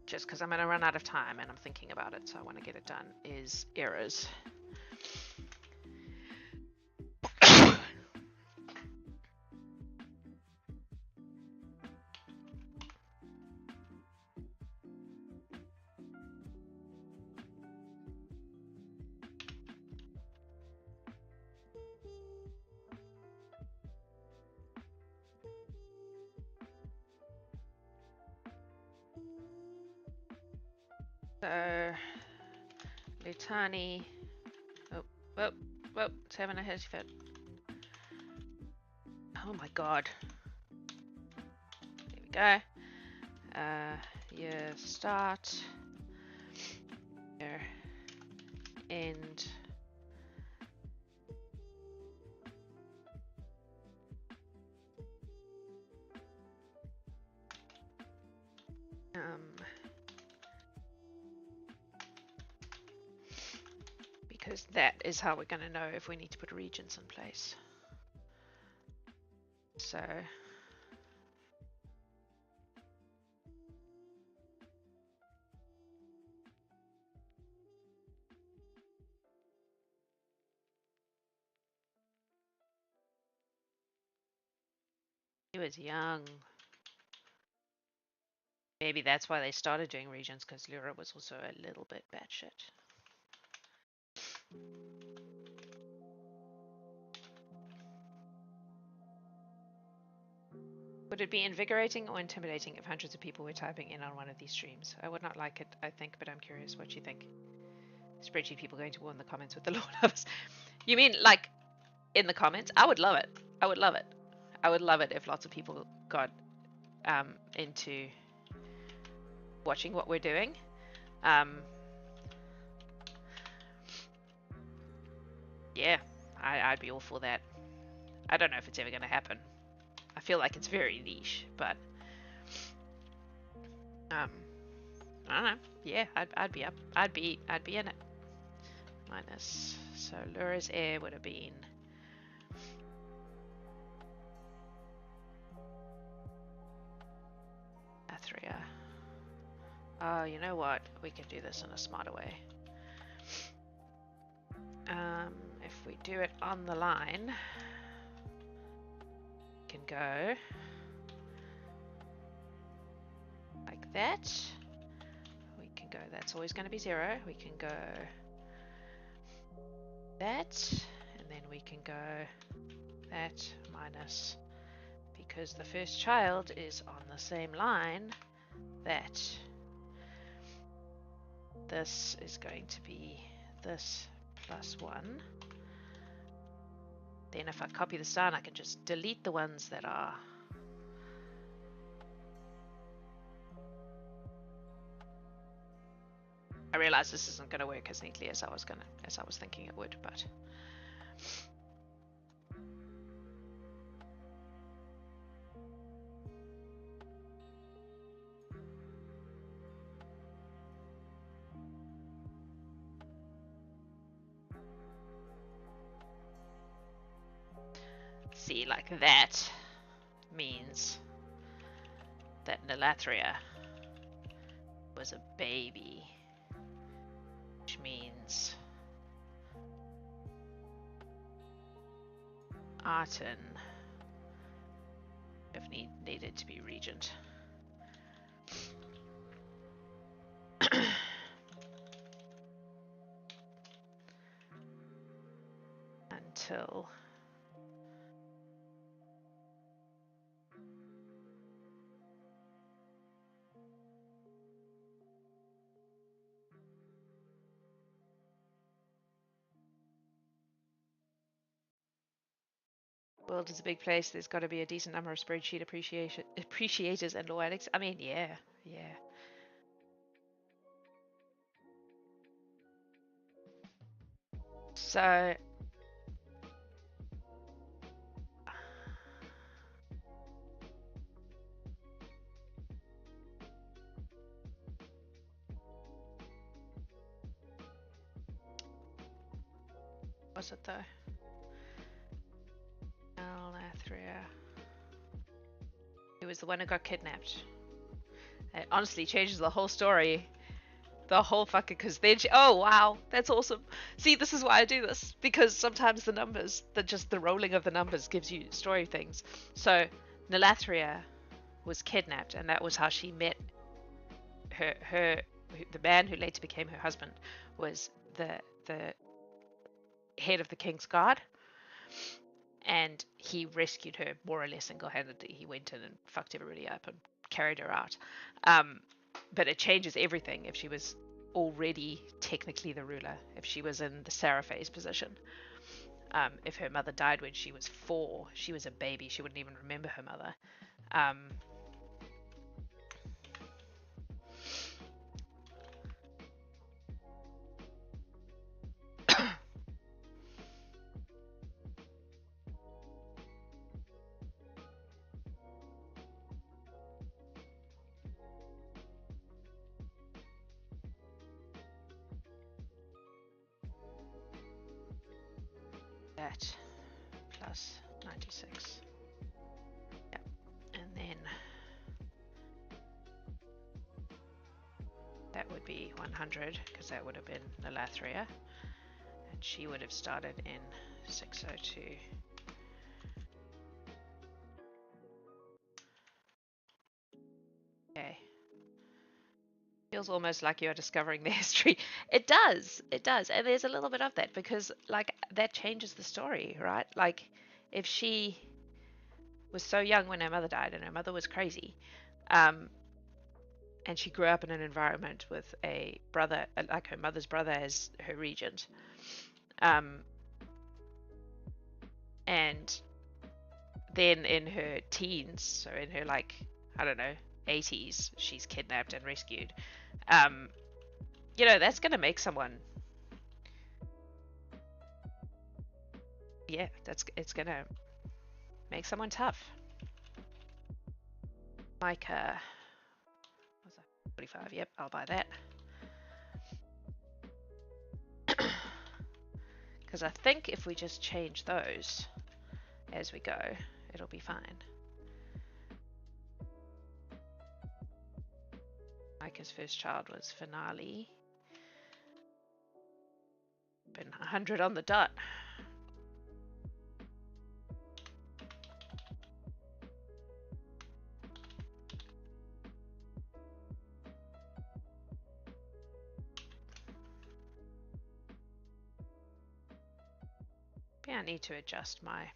A: just because I'm going to run out of time and I'm thinking about it, so I want to get it done, is errors. So, Lutani, it's having a hissy fit. Oh my god. There we go. Year start, year end. Because that is how we're going to know if we need to put regions in place. So he was young. Maybe that's why they started doing regions, because Lyra was also a little bit batshit. Would it be invigorating or intimidating if hundreds of people were typing in on one of these streams? I would not like it, I think, but I'm curious what you think. Spreadsheet people going to war in the comments with the Lord of us. You mean like in the comments? I would love it. I would love it. I would love it if lots of people got into watching what we're doing. Yeah, I'd be all for that. I don't know if it's ever going to happen. I feel like it's very niche, but I don't know. Yeah, I'd be up. I'd be in it. Minus. So Lura's air would have been Azurhia. Oh, you know what? We can do this in a smarter way. If we do it on the line, we can go like that. We can go, that's always going to be 0. We can go that, and then we can go that minus, because the first child is on the same line, that. This is going to be this plus 1. Then if I copy this down, I can just delete the ones that are I realize this isn't going to work as neatly as I was thinking it would, but see, like that. means that Nalathria was a baby, which means Arten if needed to be regent. Until world is a big place. There's got to be a decent number of spreadsheet appreciators and law addicts. I mean, yeah. So what's it though? Nalathria. Who was the one who got kidnapped? It honestly changes the whole story. The whole fucking, because then oh wow, that's awesome. See, this is why I do this, because sometimes the numbers, just the rolling of the numbers gives you story things. So Nalathria was kidnapped, and that was how she met the man who later became her husband was the head of the king's guard, and he rescued her more or less single-handedly. He went in and fucked everybody up and carried her out. But it changes everything if she was already technically the ruler, if she was in the Seraphay's position. If her mother died when she was 4, she was a baby, she wouldn't even remember her mother. That plus 96. Yep. And then that would be 100, because that would have been Nalathria, and she would have started in 602. Okay. Feels almost like you're discovering the history. It does, and there's a little bit of that, because like that changes the story, right? Like if she was so young when her mother died, and her mother was crazy, and she grew up in an environment with a brother, like her mother's brother as her regent, and then in her teens, so in her like, I don't know, 80s, she's kidnapped and rescued. That's gonna make someone, yeah, it's gonna make someone tough. Micah, what's that? 45. Yep, I'll buy that. Because I think if we just change those as we go, it'll be fine. Micah's first child was Finale. Been 100 on the dot. Yeah, I need to adjust my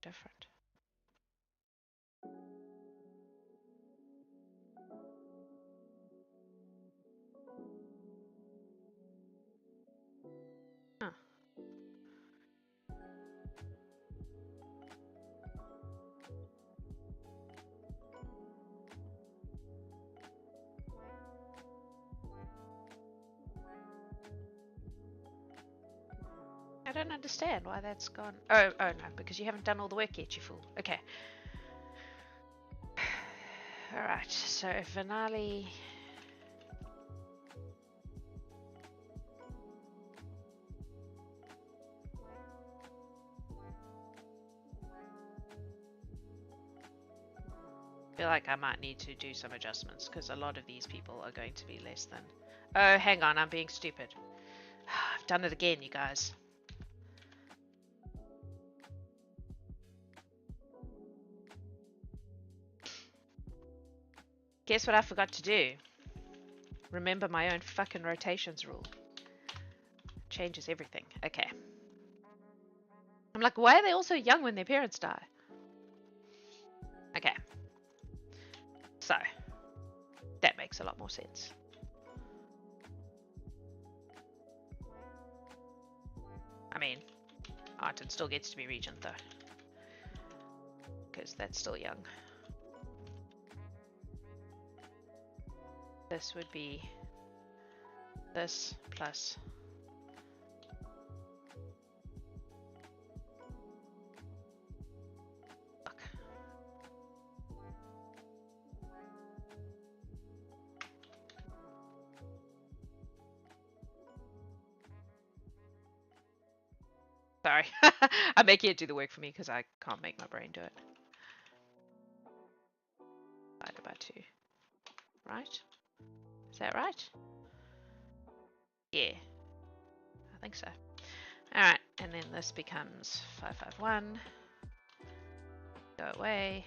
A: different. Huh. I don't understand why that's gone. Oh no, because you haven't done all the work yet, you fool. Okay. Alright, so Finale. feel like I might need to do some adjustments because a lot of these people are going to be less than... Oh, hang on, I'm being stupid. I've done it again, you guys. Guess what I forgot to do? Remember my own fucking rotations rule. Changes everything. Okay. I'm like, why are they all so young when their parents die? Okay. So, that makes a lot more sense. I mean, Arton still gets to be regent though. Because that's still young. This would be this plus look. Sorry, I'm making it do the work for me because I can't make my brain do it. Divided by 2, right? Is that right? Yeah, I think so. Alright, and then this becomes 551. Go away.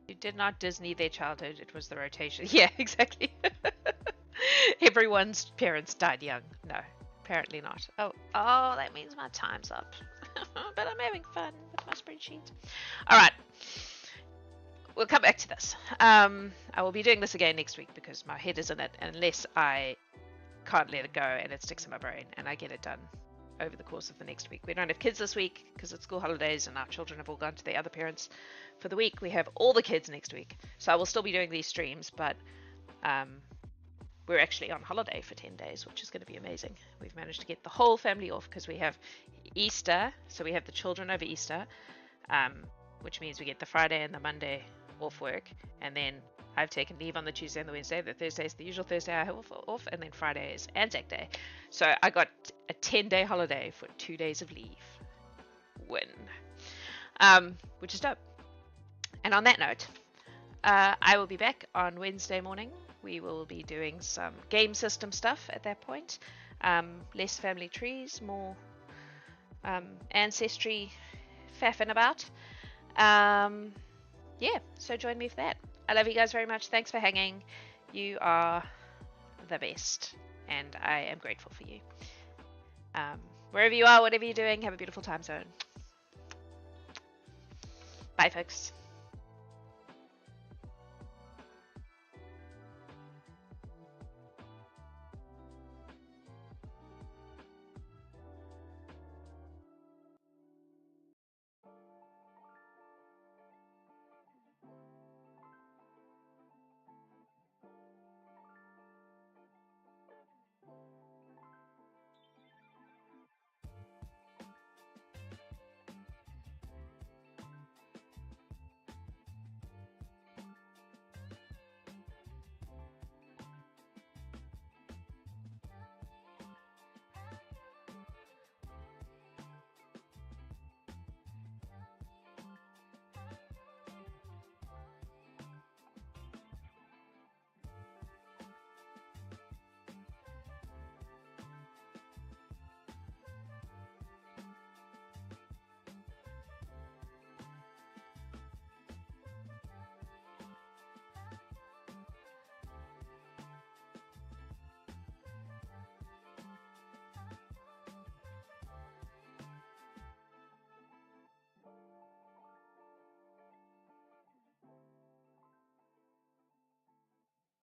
A: You did not Disney their childhood, it was the rotation. Yeah, exactly. Everyone's parents died young. No, apparently not. Oh, that means my time's up. But I'm having fun with my spreadsheet. Alright. We'll come back to this. I will be doing this again next week because my head is in it unless I can't let it go and it sticks in my brain and I get it done over the course of the next week. We don't have kids this week because it's school holidays and our children have all gone to their other parents for the week. We have all the kids next week. So I will still be doing these streams, but we're actually on holiday for 10 days, which is going to be amazing. We've managed to get the whole family off because we have Easter. So we have the children over Easter, which means we get the Friday and the Monday off work. And then I've taken leave on the Tuesday and the Wednesday. The Thursday is the usual Thursday I have off, and then Friday is Anzac Day. So I got a 10-day holiday for 2 days of leave. Win. Which is dope. And on that note, I will be back on Wednesday morning. We will be doing some game system stuff at that point. Less family trees, more ancestry faffing about. Yeah, so join me for that. I love you guys very much. Thanks for hanging. You are the best, and I am grateful for you. Wherever you are, whatever you're doing, have a beautiful time zone. Bye, folks.